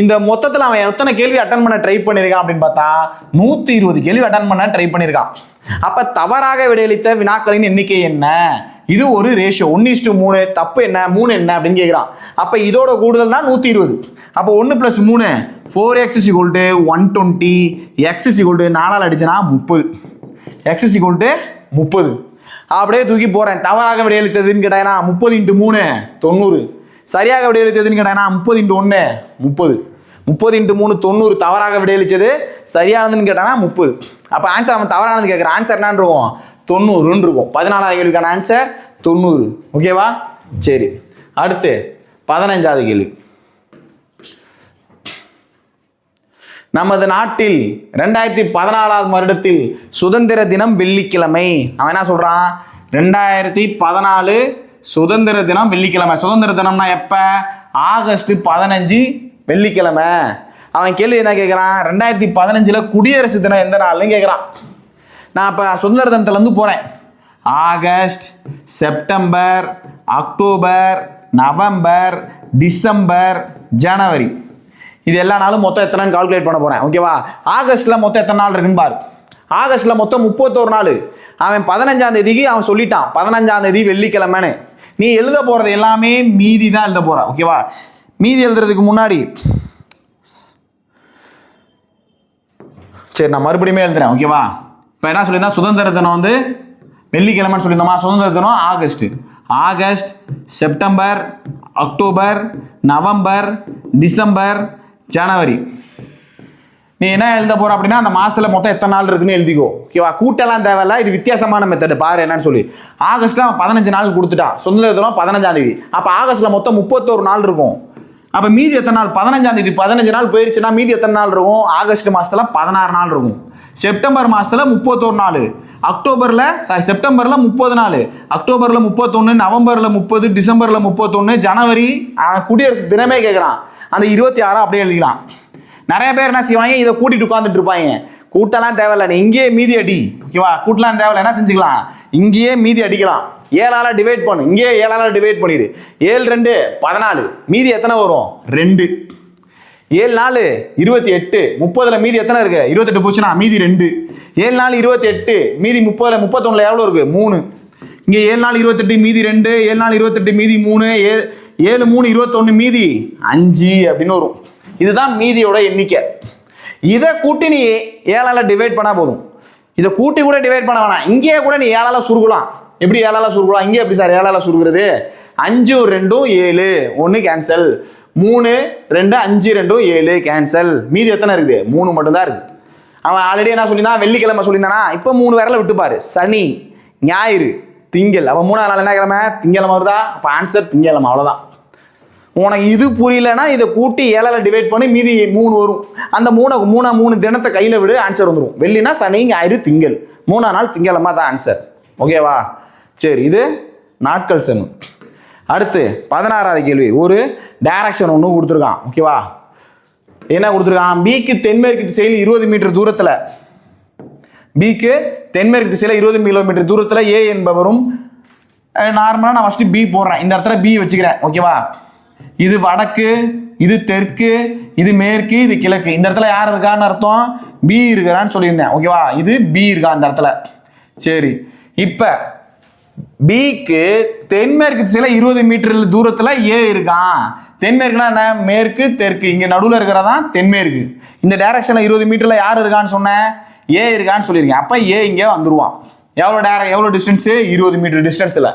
இந்த மொத்தத்தில் அவன் எத்தனை கேள்வி அட்டன் பண்ண ட்ரை பண்ணியிருக்கான் அப்படின்னு பார்த்தா 120 கேள்வி அட்டன் பண்ண ட்ரை பண்ணியிருக்கான். அப்ப தவறாக விடையளித்த வினாக்களின் எண்ணிக்கை என்ன? இது ஒரு ரேஷியோ. 1:3. தப்பு என்ன? 3 என்ன அப்படின்னு கேட்கிறான். அப்ப இதோட கூடுதல் தான் 120. அப்போ 1 + 3 4x = 120. x = 4 அடிச்சனா 30. x = 30. அப்படியே தூக்கி போறேன். தவறாக விடையளித்ததுன்னு கேட்டாங்கன்னா 30 × 3 90. சரியாக விடையளித்ததுன்னு கேட்டாங்கன்னா 30 × 1 30. 30 × 3 90. தவறாக விடையளிச்சது, சரியானதுன்னு கேட்டாங்கன்னா 30. அப்போ ஆன்சர் அவன் தவறானது கேட்குற ஆன்சர் என்னன்னு இருக்கும்? 90ன்னு இருக்கும். 14வது கேள்விக்கான ஆன்சர் 90. ஓகேவா? சரி, அடுத்து 15வது கேள்வி. நமது நாட்டில் 2014 வருடத்தில் சுதந்திர தினம் வெள்ளிக்கிழமை. அவன் என்ன சொல்றான்? 2014 சுதந்திர தினம் வெள்ளிக்கிழமை. சுதந்திர தினம்னா எப்ப? ஆகஸ்ட் 15 வெள்ளிக்கிழமை. அவன் கேள்வி என்ன கேட்குறான்? 2015 குடியரசு தினம் எந்த நாள்னு கேட்குறான். நான் இப்போ சுதந்திர தினத்துலேருந்து போகிறேன். August, September, October, November, December, ஜனவரி, இது எல்லா நாளும் மொத்தம் எத்தனை கால்குலேட் பண்ண போகிறேன். ஓகேவா? ஆகஸ்ட்டில் மொத்தம் எத்தனை நாள் இருக்குன்னு பாரு. ஆகஸ்ட்டில் மொத்தம் 31 நாள். அவன் 15ஆம் தேதிக்கு அவன் சொல்லிட்டான் 15ஆம் தேதி வெள்ளிக்கிழமைன்னு. நீ எழுத போகிறது எல்லாமே மீதி தான் எழுத போகிற. ஓகேவா? மீதி எழுதுறதுக்கு முன்னாடி சரி நான் மறுபடியுமே எழுதுறேன். ஓகேவா? இப்போ என்ன சொல்லியிருந்தா சுதந்திர தினம் வந்து வெள்ளிக்கிழமைன்னு சொல்லியிருந்தோமா? சுதந்திர தினம் August, September, October, November, December, ஜனவரி. நீ என்ன எழுத போற அப்படின்னா அந்த மாசத்துல மொத்தம் எத்தனை நாள் இருக்குன்னு எழுதிக்கோ. ஓகேவா? கூட்டெல்லாம் தேவையில்ல. இது வித்தியாசமான மெத்தட். பாரு என்னன்னு சொல்லி. ஆகஸ்ட்ல 15 நாள் கொடுத்துட்டான். சுதந்திர தினம் 15ஆம் தேதி. அப்ப ஆகஸ்ட்ல மொத்தம் 31 நாள் இருக்கும். அப்ப மீதி எத்தனை நாள்? 15ஆம் தேதி 15 நாள் போயிருச்சுன்னா மீதி எத்தனை நாள் இருக்கும்? ஆகஸ்ட் மாசத்துல 16 நாள் இருக்கும். செப்டம்பர் மாசத்துல 31 நாள். செப்டம்பர்ல 30 நாள், அக்டோபர்ல 31, நவம்பர்ல 30, டிசம்பர்ல 31, ஜனவரி குடியரசு தினமே கேட்குறான். அந்த 26 அப்படியே எழுதிக்கலாம். நிறைய பேர் என்ன செய்வாங்க? இதை கூட்டிட்டு உட்காந்துட்டு இருப்பாங்க. கூட்டெல்லாம் தேவையில்லை, நீ இங்கேயே மீதி அடி. ஓகேவா? கூட்டெல்லாம் தேவையில்லை, என்ன செஞ்சுக்கலாம்? இங்கேயே மீதி அடிக்கலாம். 7ஆல டிவைட் பண்ணு. இங்கேயே 7ஆல டிவைட் பண்ணிடு. 7 2 14. மீதி எத்தனை வரும்? 2. 7 4 28. 30ல மீதி எத்தனை இருக்கு? 28 போச்சுன்னா மீதி 2. 7 4 28. மீதி 30ல 31ல எவ்வளோ இருக்கு? 3. இங்கே 7 4 28 மீதி 2. 7 4 28 மீதி 3. 7 3 21 மீதி 5 அப்படின்னு வரும். இதுதான் மீதியோட எண்ணிக்கை. இதை கூட்டி நீ 7ஆல டிவைட் பண்ணா போதும். இதை கூட்டி கூட டிவைட் பண்ண வேணாம். இங்கேயே கூட நீ 7ஆல சுருக்கலாம். எப்படி 7ஆல சுருக்கலாம்? இங்கே எப்படி சார் 7ஆல சுருக்குறது? 5 2 7 1 கேன்சல். 3 2 5 2 7 கேன்சல். மீதி எத்தனை இருக்குது? 3 மட்டும்தான் இருக்கு. அவன் ஆல்ரெடி என்ன சொல்லியிருந்தான்? வெள்ளிக்கிழமை சொல்லியிருந்தானா? இப்போ 3 விரல விட்டு பாரு. சனி, ஞாயிறு, திங்கள். அப்போ 3ஆவது நாள் என்ன கிழமை? திங்கக்கிழமை வருதா? அப்போ ஆன்சர் திங்கக்கிழமை. அவ்வளோதான். உனக்கு இது புரியலன்னா இதை கூட்டி 7ஆல டிவைட் பண்ணி மீதி 3 வரும். அந்த 3 தினத்தை கையில் விடு, ஆன்சர் வந்துடும். வெள்ளினா சனி, ஞாயிறு, திங்கள். 3ஆம் நாள் திங்கக்கிழமை தான் ஆன்சர். ஓகேவா? சரி, இது நாட்கள் சென்னு. அடுத்து 16வது கேள்வி. ஒரு டைரக்ஷன் ஒன்று கொடுத்துருக்கான். ஓகேவா? என்ன கொடுத்துருக்கான்? பிக்கு தென்மேற்கு திசையில் 20 மீட்டர் தூரத்தில், பிக்கு தென்மேற்கு திசையில் 20 கிலோமீட்டர் தூரத்தில் ஏ என்பவரும், நார்மலாக நான் ஃபஸ்ட்டு பி போடுறேன். இந்த இடத்துல பி வச்சுக்கிறேன். ஓகேவா? இது வடக்கு, இது தெற்கு, இது மேற்கு, இது கிழக்கு. இந்த இடத்துல யார் இருக்கான்னு அர்த்தம்? பி இருக்கிறான்னு சொல்லியிருந்தேன். ஓகேவா? இது பி இருக்கா இந்த இடத்துல. சரி, இப்போ பிக்கு தென்மேற்கு திசையில 20 மீட்டர் தூரத்துல ஏ இருக்கான். தென்மேற்குனா என்ன? மேற்கு, தெற்கு. இங்க நடுவில் இருக்கிறதான் தென்மேற்கு. இந்த டைரக்ஷன்ல 20 மீட்டர்ல யார் இருக்கான்னு சொன்னேன்? ஏ இருக்கான்னு சொல்லியிருக்கேன். அப்ப ஏ இங்கே வந்துருவான். எவ்வளோ டிஸ்டன்ஸ்? 20 மீட்டர் டிஸ்டன்ஸ்ல.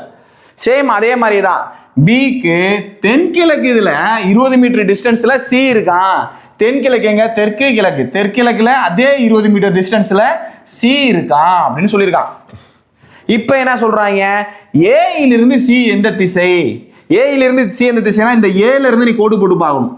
சேம் அதே மாதிரி தான் பிக்கு தென்கிழக்கு இதுல 20 மீட்டர் டிஸ்டன்ஸ்ல சி இருக்கான். தென்கிழக்கு எங்க? தெற்கு கிழக்கு. தெற்கிழக்குல அதே 20 மீட்டர் டிஸ்டன்ஸ்ல சி இருக்கான் அப்படின்னு சொல்லியிருக்கான். இப்ப என்ன சொல்றாங்க? ஏயிலிருந்து சி எந்த திசை? ஏயிலிருந்து சி எந்த திசைனா இந்த ஏல இருந்து நீ கோடு போட்டு பார்க்கணும்.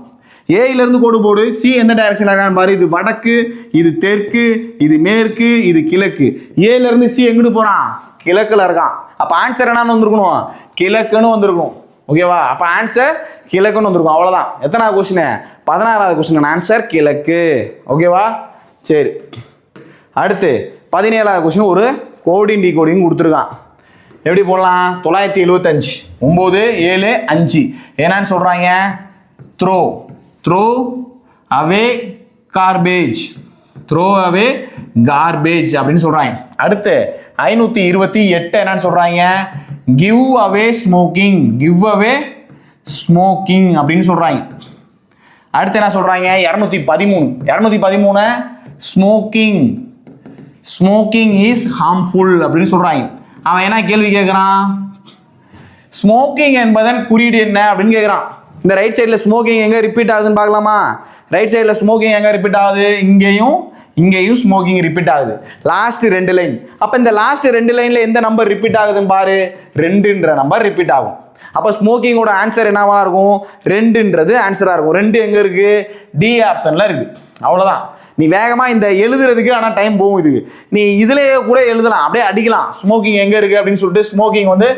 ஏயிலிருந்து கோடு போடு. சி எந்த டைரக்ஷன்ல இருக்கான்னு பாரு. இது வடக்கு, இது தெற்கு, இது மேற்கு, இது கிழக்கு. ஏல இருந்து சி எங்கிட்டு போறான்? கிழக்குல இருக்கான். அப்ப ஆன்சர் என்னன்னு வந்திருக்கணும்? கிழக்குன்னு வந்திருக்கும். ஓகேவா? அப்ப ஆன்சர் கிழக்குன்னு வந்திருக்கும். அவ்வளவுதான். எத்தனாவது கொஸ்டின்? 16வது கொஸ்டின். ஆன்சர் கிழக்கு. ஓகேவா? சரி, அடுத்து 17வது கொஸ்டின். ஒரு கோடிங் டிகோடிங் கொடுத்துருக்கான். எப்படி போடலாம்? 975 9 7 5 என்னன்னு சொல்றாங்க? த்ரோ அவே கார்பேஜ், த்ரோ அவே கார்பேஜ் அப்படின்னு சொல்றாங்க. அடுத்து 528 என்னன்னு சொல்றாங்க? Give away smoking, give away smoking அப்படின்னு சொல்றாங்க. அடுத்து என்ன சொல்றாங்க? 213 ஸ்மோக்கிங், ஸ்மோக்கிங் இஸ் ஹார்ம்ஃபுல் அப்படின்னு சொல்றாங்க. அவன் என்ன கேள்வி கேட்குறான்? ஸ்மோக்கிங் என்பதன் குறியீடு என்ன அப்படின்னு கேட்குறான். இந்த ரைட் சைடில் ஸ்மோக்கிங் எங்கே ரிப்பீட் ஆகுதுன்னு பார்க்கலாமா? ரைட் சைடில் ஸ்மோக்கிங் எங்கே ரிப்பீட் ஆகுது? இங்கேயும் ஸ்மோக்கிங் ரிப்பீட் ஆகுது. Last 2 line. அப்போ இந்த லாஸ்ட் 2 லைனில் எந்த நம்பர் ரிப்பீட் ஆகுதுன்னு பாரு. 2ன்ற நம்பர் ரிப்பீட் ஆகும். அப்போ ஸ்மோக்கிங்கோட ஆன்சர் என்னவா இருக்கும்? 2ன்றது ஆன்சராக இருக்கும். 2 எங்கே இருக்குது? டி ஆப்ஷனில் இருக்குது. அவ்வளோதான். நீ வேகமாக இந்த எழுதுறதுக்கு ஆனால் டைம் போகும். இதுக்கு நீ இதுலேயே கூட எழுதலாம், அப்படியே அடிக்கலாம். ஸ்மோக்கிங் எங்கே இருக்குது அப்படின்னு சொல்லிட்டு ஸ்மோக்கிங் வந்து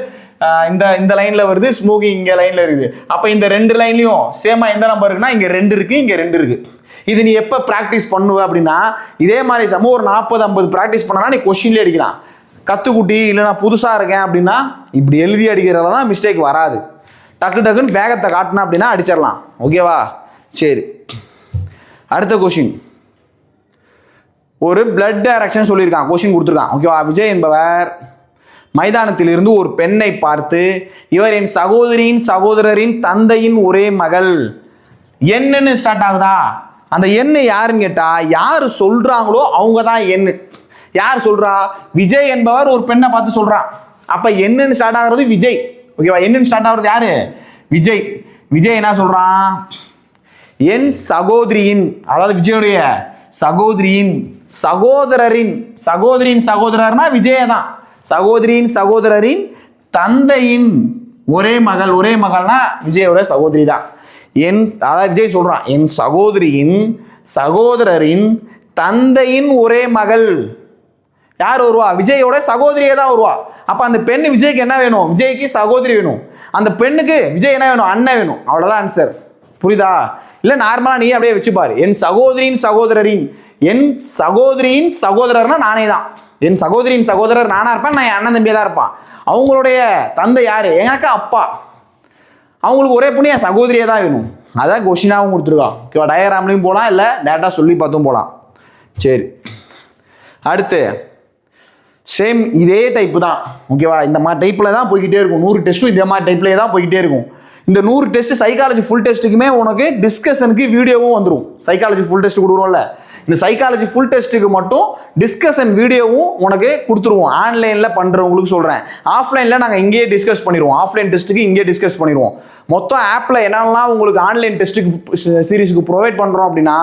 இந்த லைனில் வருது, ஸ்மோக்கிங் இங்கே லைனில் இருக்குது. அப்போ இந்த 2 லைன்லையும் சேமாக எந்த நம்பர் இருக்குன்னா இங்கே 2 இருக்குது, இங்கே 2 இருக்குது. இது நீ எப்போ ப்ராக்டிஸ் பண்ணுவ அப்படின்னா இதே மாதிரி ஒரு 40-50 ப்ராக்டிஸ் பண்ணனா நீ கொஸ்டின்லேயே அடிக்கலாம். கற்றுக்குட்டி இல்லை நான் புதுசாக இருக்கேன் அப்படின்னா இப்படி எழுதி அடிக்கிறதுல தான் மிஸ்டேக் வராது. டக்கு டக்குன்னு வேகத்தை காட்டினா அப்படின்னா அடிச்சிடலாம். ஓகேவா? சரி, அடுத்த கொஸ்டின். ஒரு பிளட் டைரக்ஷன் சொல்லியிருக்கான், கொஸ்டின் கொடுத்துருக்கான். ஓகேவா? விஜய் என்பவர் மைதானத்தில் இருந்து ஒரு பெண்ணை பார்த்து, இவர் என் சகோதரியின் சகோதரரின் தந்தையின் ஒரே மகள். என்னன்னு ஸ்டார்ட் ஆகுதா? அந்த எண்ணு யாருன்னு கேட்டா யார் சொல்றாங்களோ அவங்க தான் எண்ணு. யார் சொல்றா? விஜய் என்பவர் ஒரு பெண்ணை பார்த்து சொல்றான். அப்ப என்னன்னு ஸ்டார்ட் ஆகுறது விஜய். ஓகேவா? என்னன்னு ஸ்டார்ட் ஆகுறது யாரு? விஜய். விஜய் என்ன சொல்றான்? என் சகோதரியின், அதாவது விஜயுடைய சகோதரியின் சகோதரரின், சகோதரியின் சகோதரர்னா விஜய தான். சகோதரியின் சகோதரரின் தந்தையின் ஒரே மகள். ஒரே மகள்னா விஜயோட சகோதரி தான். அதாவது விஜய் சொல்றான் என் சகோதரியின் சகோதரரின் தந்தையின் ஒரே மகள். யார் வருவா? விஜயோட சகோதரியே தான் வருவா. அப்ப அந்த பெண்ணு விஜய்க்கு என்ன வேணும்? விஜய்க்கு சகோதரி வேணும். அந்த பெண்ணுக்கு விஜய் என்ன வேணும்? அண்ணன் வேணும். அவ்வளவுதான் ஆன்சர். புரியுதா? இல்ல நார்மலா நீ அப்படியே வச்சு பாரு. என் சகோதரியின் சகோதரரின், என் சகோதரியின் சகோதரர்னா நானே தான். என் சகோதரியின் சகோதரர் நானா இருப்பேன், நான் என் அண்ணன் தம்பியா தான் இருப்பான். அவங்களுடைய தந்தை யாரு? எனக்கு அப்பா. அவங்களுக்கு ஒரே பொண்ணு என் சகோதரியே தான் வேணும். அதான் கொஸ்டினாகவும் கொடுத்துருக்கான். ஓகேவா? டயக்ராம்லையும் போகலாம், இல்லை டேரெக்டாக சொல்லி பார்த்தும் போகலாம். சரி, அடுத்து சேம் இதே டைப்பு தான். ஓகேவா? இந்த மாதிரி டைப்பில் தான் போய்கிட்டே இருக்கும். 100 டெஸ்ட்டும் இதே மாதிரி டைப்லேயே தான் போய்கிட்டே இருக்கும். இந்த 100 டெஸ்ட் சைக்காலஜி ஃபுல் டெஸ்ட்டுக்குமே உனக்கு டிஸ்கஷனுக்கு வீடியோவும் வந்துடும். சைக்காலஜி ஃபுல் டெஸ்ட் கொடுக்குறோம்ல, இந்த சைக்காலஜி ஃபுல் டெஸ்ட்டுக்கு மட்டும் டிஸ்கஷன் வீடியோவும் உனக்கு கொடுத்துருவோம். ஆன்லைனில் பண்ணுறவங்களுக்கு சொல்கிறேன். ஆஃப்லைனில் நாங்கள் இங்கேயே டிஸ்கஸ் பண்ணிடுவோம். ஆஃப்லைன் டெஸ்ட்டுக்கு இங்கேயே டிஸ்கஸ் பண்ணிடுவோம். மொத்தம் ஆப்பில் என்னென்னலாம் உங்களுக்கு ஆன்லைன் டெஸ்ட்டுக்கு சீரீஸுக்கு ப்ரொவைட் பண்ணுறோம் அப்படின்னா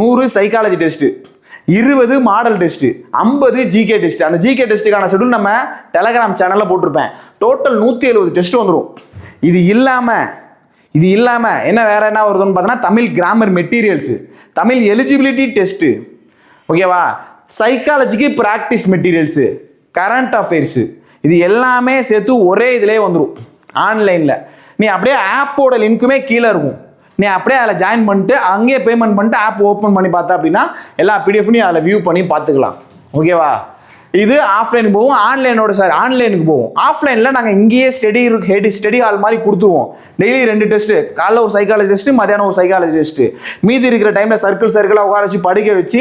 100 psychology test, 20 model test, 50 GK test. அந்த ஜிகே டெஸ்ட்டுக்கான ஷெட்யூல் நம்ம டெலகிராம் சேனலில் போட்டிருப்பேன். டோட்டல் 170 டெஸ்ட் வந்துடும். இது இல்லாமல் என்ன வேற என்ன வருதுன்னு பார்த்தோன்னா Tamil grammar materials, Tamil eligibility test, ஓகேவா, சைக்காலஜிக்கு ப்ராக்டிஸ் மெட்டீரியல்ஸு, கரண்ட் அஃபேர்ஸு, இது எல்லாமே சேர்த்து ஒரே இதிலே வந்துடும் ஆன்லைனில். நீ அப்படியே ஆப்போட லிங்க்குமே கீழே இருக்கும். நீ அப்படியே அதில் ஜாயின் பண்ணிட்டு அங்கேயே பேமெண்ட் பண்ணிட்டு ஆப் ஓப்பன் பண்ணி பார்த்தா அப்படின்னா எல்லா பிடிஎஃப்னையும் அதில் வியூ பண்ணி பார்த்துக்கலாம். ஓகேவா? இது ஆஃப்லைனுக்கு போகும். ஆன்லைனுக்கு போகும். ஆஃப்லைனில் நாங்கள் இங்கேயே ஸ்டடி ஹால் மாதிரி கொடுத்துருவோம். டெய்லி 2 டெஸ்ட்டு, காலைல ஒரு சைக்காலஜி டெஸ்ட்டு, மதியானம் ஒரு சைக்காலஜி டெஸ்ட்டு. மீதி இருக்கிற டைமில் சர்க்கிளாக உட்கார வச்சு படிக்க வச்சு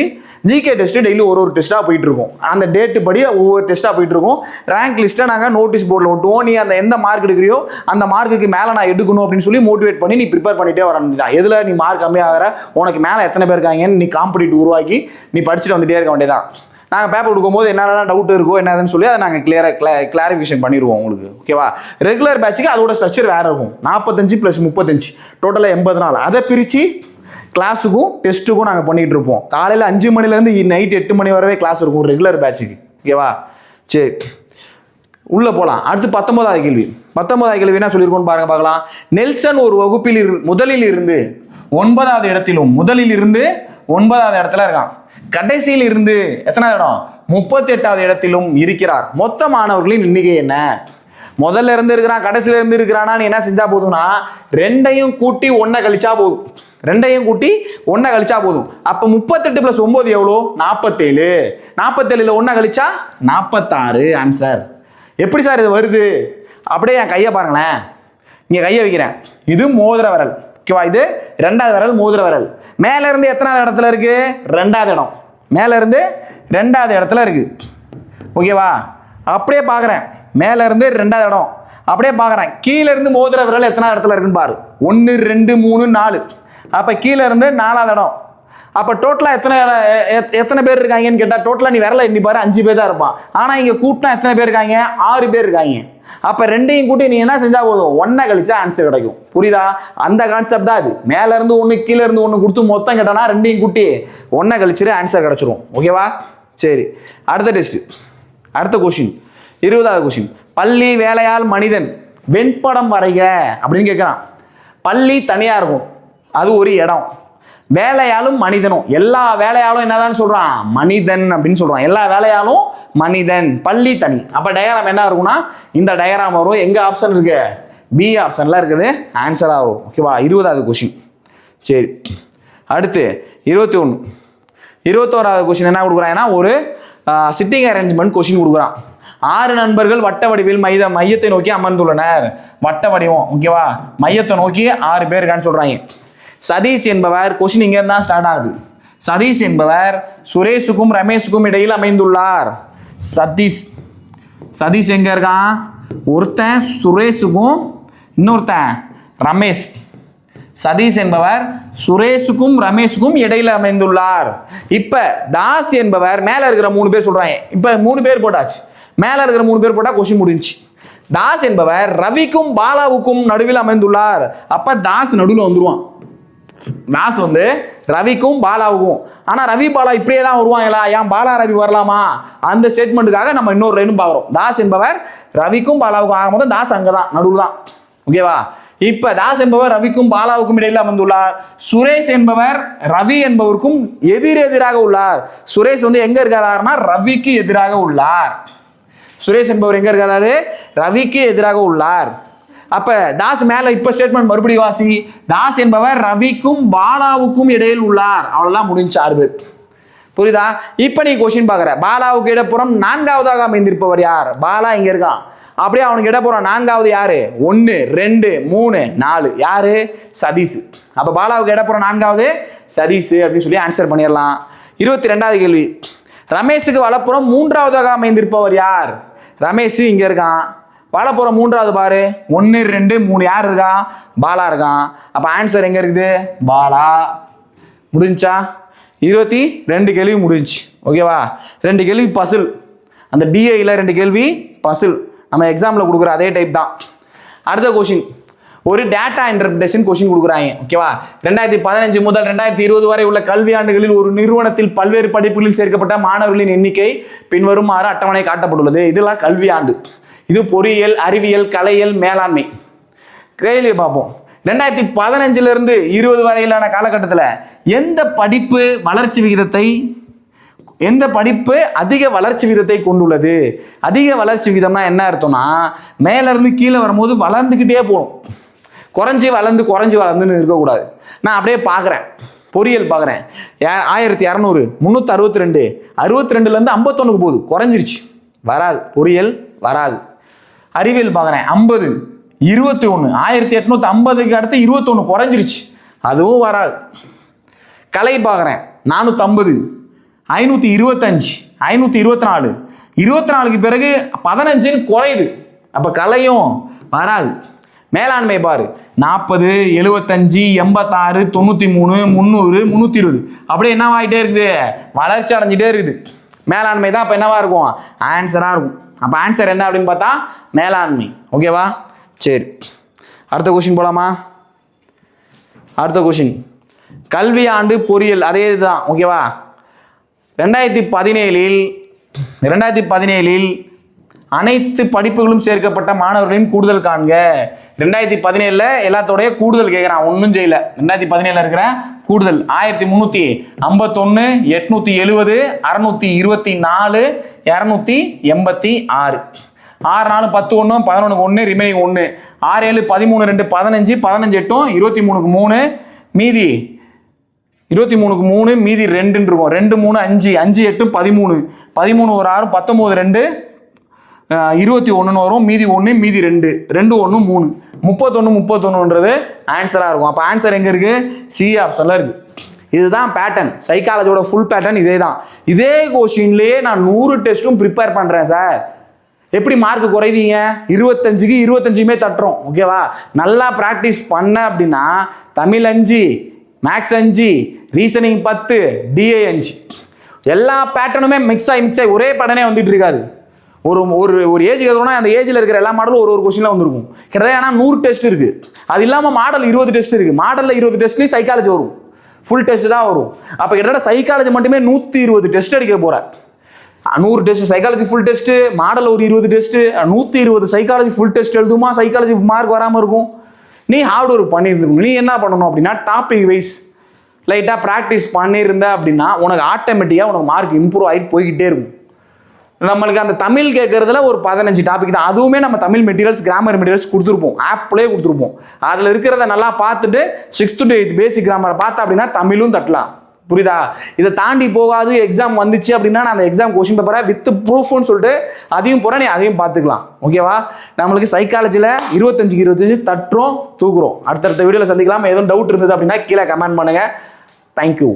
ஜிகே டெஸ்ட்டு டெய்லி ஒரு டெஸ்ட்டாக போயிட்டு இருக்கும். அந்த டேட்டு படி ஒவ்வொரு டெஸ்ட்டாக போயிட்டு இருக்கும். ரேங்க் லிஸ்ட்டை நாங்கள் நோட்டீஸ் போர்டில் ஒட்டுவோம். நீ அந்த எந்த மார்க் எடுக்கிறியோ அந்த மார்க்குக்கு மேலே நான் எடுக்கணும் அப்படின்னு சொல்லி மோட்டிவேட் பண்ணி நீ ப்ரிப்பேர் பண்ணிட்டே வர வேண்டியதான். எதில் நீ மார்க் கம்மியாகிற, உனக்கு மேலே எத்தனை பேர் இருக்காங்கன்னு நீ காம்படிட்டிவ் உருவாக்கி நீ படிச்சுட்டு வந்துட்டே இருக்க வேண்டியதான். நாங்கள் பேப்பர் கொடுக்கும்போது என்னென்ன டவுட் இருக்கோ என்னதுன்னு சொல்லி அதை நாங்கள் கிளாரிஃபிகேஷன் பண்ணிடுவோம் உங்களுக்கு. ஓகேவா? ரெகுலர் பேட்சுக்கு அதோட ஸ்ட்ரக்சர் வேறு இருக்கும். 45 + 35 டோட்டலாக 80 நாள். அதை பிரித்து கிளாஸுக்கும் டெஸ்ட்டுக்கும் நாங்கள் பண்ணிகிட்டு இருப்போம். காலையில் 5 மணிலேருந்து நைட் 8 மணி வரவே கிளாஸ் இருக்கும் ரெகுலர் பேட்சுக்கு. ஓகேவா? சரி, உள்ளே போகலாம். அடுத்து 19வது கேள்வி. 19வது கேள்வி என்ன சொல்லியிருக்கோன்னு பார்க்கலாம். நெல்சன் ஒரு வகுப்பில் முதலில் இருந்து 9வது இடத்திலும், முதலில் இருந்து 9வது இடத்துல இருக்கான். கடைசியில் இருந்து எத்தனாவது இடம்? 38வது இடத்திலும் இருக்கிறார். மொத்த மாணவர்களின் எண்ணிக்கை என்ன? முதல்ல இருந்து இருக்கிறான், கடைசியில இருந்து இருக்கிறானா, நீ என்ன செஞ்சா போதும்னா 2ஐயும் கூட்டி 1 கழிச்சா போதும். 2ஐயும் கூட்டி 1 கழிச்சா போதும். அப்ப 38 + 9 எவ்வளோ? 47. 47ல் 1 கழிச்சா 46 ஆன்சர். எப்படி சார் இது வருது? அப்படியே என் கையை பாருங்களேன். இங்க கையை வைக்கிறேன். இது மோதிர விரல். ஓகேவா? இது 2வது விரல், மோதிர விரல். மேல இருந்து எத்தனாவது இடத்துல இருக்கு? 2வது இடம். மேல இருந்து 2வது இடத்துல இருக்கு. ஓகேவா? அப்படியே பார்க்குறேன். மேல இருந்து 2வது இடம். அப்படியே பார்க்குறேன். கீழே இருந்து மோதிர விரல் எத்தனாவது இடத்துல இருக்குன்னு பாரு. 1 2 3 4. அப்போ கீழே இருந்து 4வது இடம். அப்போ டோட்டலாக எத்தனை பேர் இருக்காங்கன்னு கேட்டால் டோட்டலாக நீ விரலை எண்ணி பாரு, 5 பேர் தான் இருப்பான். ஆனால் இங்கே கூட்டினா எத்தனை பேர் இருக்காங்க? 6 பேர் இருக்காங்க. அப்போ 2ஐயும் கூட்டி நீ என்ன செஞ்சா போதும்? 1 கழிச்சா ஆன்சர் கிடைக்கும். புரியுதா? அந்த கான்செப்ட் தான் அது. மேல இருந்து 1 கீழே இருந்து 1 கொடுத்து மொத்தம் கேட்டானா 2ஐயும் கூட்டி 1 கழிச்சிட்டு ஆன்சர் கிடைச்சிரும். ஓகேவா? சரி, அடுத்த டெஸ்ட். அடுத்த கொஸ்டின் 20வது கொஸ்டின். பள்ளி வேலையால் மனிதன் வெண்படம் வரைக அப்படின்னு கேட்குறான். பள்ளி தனியாக இருக்கும், அது ஒரு இடம். வேலையாலும் மனிதனும், எல்லா வேலையாலும் என்னதான் சொல்கிறான், மனிதன் அப்படின்னு சொல்கிறான். எல்லா வேலையாலும் மனிதன், பள்ளி தனி. அப்போ டயக்ராம் என்ன இருக்கும்னா இந்த டயக்ராம் வரும். எங்கே ஆப்ஷன் இருக்கு, பி ஆப்ஷனில் இருக்குது ஆன்சராக வரும். ஓகேவா, 20வது கொஷின். சரி, அடுத்து 21வது கொஷின் என்ன கொடுக்குறாங்கன்னா ஒரு சிட்டிங் அரேஞ்ச்மெண்ட் கொஷின் கொடுக்குறான். 6 நண்பர்கள் வட்ட வடிவில் மையத்தை நோக்கி அமர்ந்துள்ளனர். வட்ட வடிவம், ஓகேவா, மையத்தை நோக்கி 6 பேர் இருக்கான்னு சொல்றாங்க. சதீஷ் என்பவர், கொஸ்டின் இங்க இருந்தா ஸ்டார்ட் ஆகுது. சதீஷ் என்பவர் சுரேஷுக்கும் ரமேஷுக்கும் இடையில் அமைந்துள்ளார். சதீஷ் எங்க இருக்கான், ஒருத்தன் சுரேஷுக்கும் இன்னொருத்தன் ரமேஷ். சதீஷ் என்பவர் சுரேஷுக்கும் ரமேஷுக்கும் இடையில அமைந்துள்ளார். இப்ப தாஸ் என்பவர் மேல இருக்கிற 3 பேர் சொல்றாங்க. இப்ப 3 பேர் போட்டாச்சு, மேல இருக்கிற 3 பேர் போட்டா கொஸ்டின் முடிஞ்சு. தாஸ் என்பவர் ரவிக்கும் பாலாவுக்கும் நடுவில் அமைந்துள்ளார். அப்ப தாஸ் நடுவில் வந்துருவான். தாஸ் வந்து ரவிக்கும் பாலாவுக்கும். ஆனா ரவி பாலா இப்படியே தான் வருவாங்களா, ஏன் பாலா ரவி வரலாமா, அந்த ஸ்டேட்மெண்ட்டுக்காக நம்ம இன்னொரு லைனும் பார்க்குறோம். தாஸ் என்பவர் ரவிக்கும் பாலாவுக்கும் ஆகும் போது தாஸ் அங்கதான் நடுவில் தான். ஓகேவா, இப்ப தாஸ் என்பவர் ரவிக்கும் பாலாவுக்கும் இடையில் அமர்ந்துள்ளார். சுரேஷ் என்பவர் ரவி என்பவருக்கும் எதிராக உள்ளார். சுரேஷ் வந்து எங்க இருக்காருன்னா ரவிக்கு எதிராக உள்ளார். சுரேஷ் என்பவர் எங்க இருக்காரு, ரவிக்கு எதிராக உள்ளார். அப்ப தாஸ் மேல இப்ப ஸ்டேட்மெண்ட் மறுபடியும் வாசி. தாஸ் என்பவர் ரவிக்கும் பாலாவுக்கும் இடையில் உள்ளார். அவ்வளவுதான் முடிஞ்சு 6 பேர். புரியுதா? இப்ப நீ கொஸ்டின் பாக்குற, பாலாவுக்கு இடப்புறம் 4வதாக அமைந்திருப்பவர் யார்? பாலா இங்க இருக்கான், அப்படியே அவனுக்கு இடப்புறம் 4வது யாரு, 1 2 3 4 யாரு, சதீஷ். அப்ப பாலாவுக்கு இடப்புறம் 4வது சதீஷ் அப்படின்னு சொல்லி ஆன்சர் பண்ணிடலாம். 22வது கேள்வி, ரமேஷுக்கு வலப்புறம் 3வதாக அமைந்திருப்பவர் யார்? ரமேஷ் இங்க இருக்கான், வலப்புறம் 3வது பாரு, 1 2 3 யார் இருக்கா, பாலா இருக்கான். அப்ப ஆன்சர் எங்க இருக்குது, பாலா. முடிஞ்சா 22 கேள்வி முடிஞ்சு. ஓகேவா, 2 கேள்வி பசில், அந்த டிஐல 2 கேள்வி பசில், நம்ம எக்ஸாம்ல கொடுக்குற அதே டைப் தான். அடுத்த கொஸ்டின், ஒரு டேட்டா இன்டர்பிரேஷன் கொஸ்டின் கொடுக்குறாங்க. ஓகேவா, 2015 முதல் 2020 வரை உள்ள கல்வியாண்டுகளில் ஒரு நிறுவனத்தில் பல்வேறு படிப்புகளில் சேர்க்கப்பட்ட மாணவர்களின் எண்ணிக்கை பின்வருமாறு அட்டவணை காட்டப்பட்டுள்ளது. இதெல்லாம் கல்வியாண்டு. இது பொறியியல், அறிவியல், கலையியல், மேலாண்மை. கேள்வி பார்ப்போம். 2015 இருந்து 20 வரையிலான காலகட்டத்தில் எந்த படிப்பு அதிக வளர்ச்சி விகிதத்தை கொண்டுள்ளது? அதிக வளர்ச்சி விகிதம்னா என்ன அர்த்தம்னா, மேல இருந்து கீழே வரும்போது வளர்ந்துக்கிட்டே போகணும், குறைஞ்சி வளர்ந்துன்னு இருக்கக்கூடாது. நான் அப்படியே பார்க்குறேன், பொறியியல் பார்க்குறேன், 1200 362 62லேருந்து 51 போகுது, குறைஞ்சிருச்சு, வராது, பொறியியல் வராது. அறிவியல் பார்க்குறேன் 50 21 1850க்கு அடுத்து 21 குறைஞ்சிருச்சு, அதுவும் வராது. கலை பார்க்குறேன் 450 525 524 24க்கு பிறகு 15 குறையுது, அப்போ கலையும் வராது. மேலாண்மை பாரு 40 75 86 93 300 320 அப்படியே என்னவாயிட்டே இருக்குது, வளர்ச்சி அடைஞ்சிட்டே இருக்குது. மேலாண்மை தான் அப்போ என்னவா இருக்கும், ஆன்சராக இருக்கும். அப்போ ஆன்சர் என்ன அப்படின்னு பார்த்தா மேலாண்மை. ஓகேவா, சரி, அடுத்த கொஸ்டின் போலாமா? அடுத்த கொஸ்டின், கல்வி ஆண்டு பொறியியல் அதே இதுதான். ஓகேவா, 2017 அனைத்து படிப்புகளும் சேர்க்கப்பட்ட மாணவர்களின் கூடுதல் காண்க. 2017 எல்லாத்தோடைய கூடுதல் கேட்குறான், ஒன்றும் செய்யல. 2017 இருக்கிற கூடுதல் 1351 870 624 286 6 4 10 1 11 1 ரிமைனிங் 1 6 7 13 2 15 15 8 23க்கு 3 மீதி 23க்கு 3 மீதி 2 இருக்கும், 2 3 5 5 8 13 13 ஒரு 6 19 2 21 வரும், மீதி 1 மீதி 2 2 1 3 31 ஆன்சராக இருக்கும். அப்போ ஆன்சர் எங்கே இருக்கு, சி ஆப்ஷனில் இருக்கு. இதுதான் பேட்டர்ன், சைக்காலஜியோட ஃபுல் பேட்டர்ன் இதே தான். இதே கொஸ்டின்லேயே நான் 100 டெஸ்ட்டும் ப்ரிப்பேர் பண்ணுறேன் சார். எப்படி மார்க் குறைவீங்க, 25க்கு 25மே தட்டுறோம். ஓகேவா, நல்லா ப்ராக்டிஸ் பண்ண அப்படின்னா தமிழ் 5 மேக்ஸ் 5 ரீசனிங் 10 டிஏ 5 எல்லா பேட்டர்னுமே மிக்ஸ் ஆகி ஒரே பேட்டர்னே வந்துட்டு இருக்காது. ஒரு ஒரு ஏஜ் கேட்கணும்னா அந்த ஏஜில் இருக்கிற எல்லா மாடலும் ஒரு கொஸ்டினில் வந்துருக்கும். கிட்டத்தட்ட ஆனால் 100 டெஸ்ட் இருக்குது. அது இல்லாமல் மாடல் 20 டெஸ்ட் இருக்குது. மாடலில் 20 டெஸ்ட்லேயும் சைக்காலஜி வரும், ஃபுல் டெஸ்ட் தான் வரும். அப்போ கிட்டத்தட்ட சைக்காலஜி மட்டுமே 120 டெஸ்ட் அடிக்க போகிறேன். 100 test psychology full test, model ஒரு 20 டெஸ்ட், 120 சைக்காலஜி ஃபுல் டெஸ்ட் எழுதுமா சைக்காலஜி மார்க் வராமல் இருக்கும். நீ ஹார்ட் ஒர்க் பண்ணியிருந்துருக்கும். நீ என்ன பண்ணணும் அப்படின்னா டாபிக் வைஸ் லைட்டாக ப்ராக்டிஸ் பண்ணியிருந்த அப்படின்னா உனக்கு ஆட்டோமேட்டிக்காக உனக்கு மார்க் இம்ப்ரூவ் ஆகிட்டு போய்கிட்டே இருக்கும். நம்மளுக்கு அந்த தமிழ் கேட்கறதுல ஒரு 15 டாபிக் தான். அதுவுமே நம்ம தமிழ் மெட்டீரியல்ஸ் கிராமர் மெட்டீரியல்ஸ் கொடுத்துருப்போம், ஆப்லேயே கொடுத்துருப்போம். அதில் இருக்கிறத நல்லா பார்த்துட்டு 6th to 8th பேசிக் கிராமரை பார்த்தா அப்படின்னா தமிழும் தட்டலாம். புரியுதா? இதை தாண்டி போகாது எக்ஸாம் வந்துச்சு அப்படின்னா நான் அந்த எக்ஸாம் கொஸ்டின் பேப்பரை வித் ப்ரூஃப்னு சொல்லிட்டு அதையும் போகிறேன், நீ அதையும் பார்த்துக்கலாம். ஓகேவா? நம்மளுக்கு சைக்காலஜியில் 25க்கு 25 தட்டுறோம், தூக்குறோம். அடுத்தடுத்த வீடியோவில் சந்திக்கலாம். எதுவும் டவுட் இருந்தது அப்படின்னா கீழே கமெண்ட் பண்ணுங்கள். தேங்க்யூ.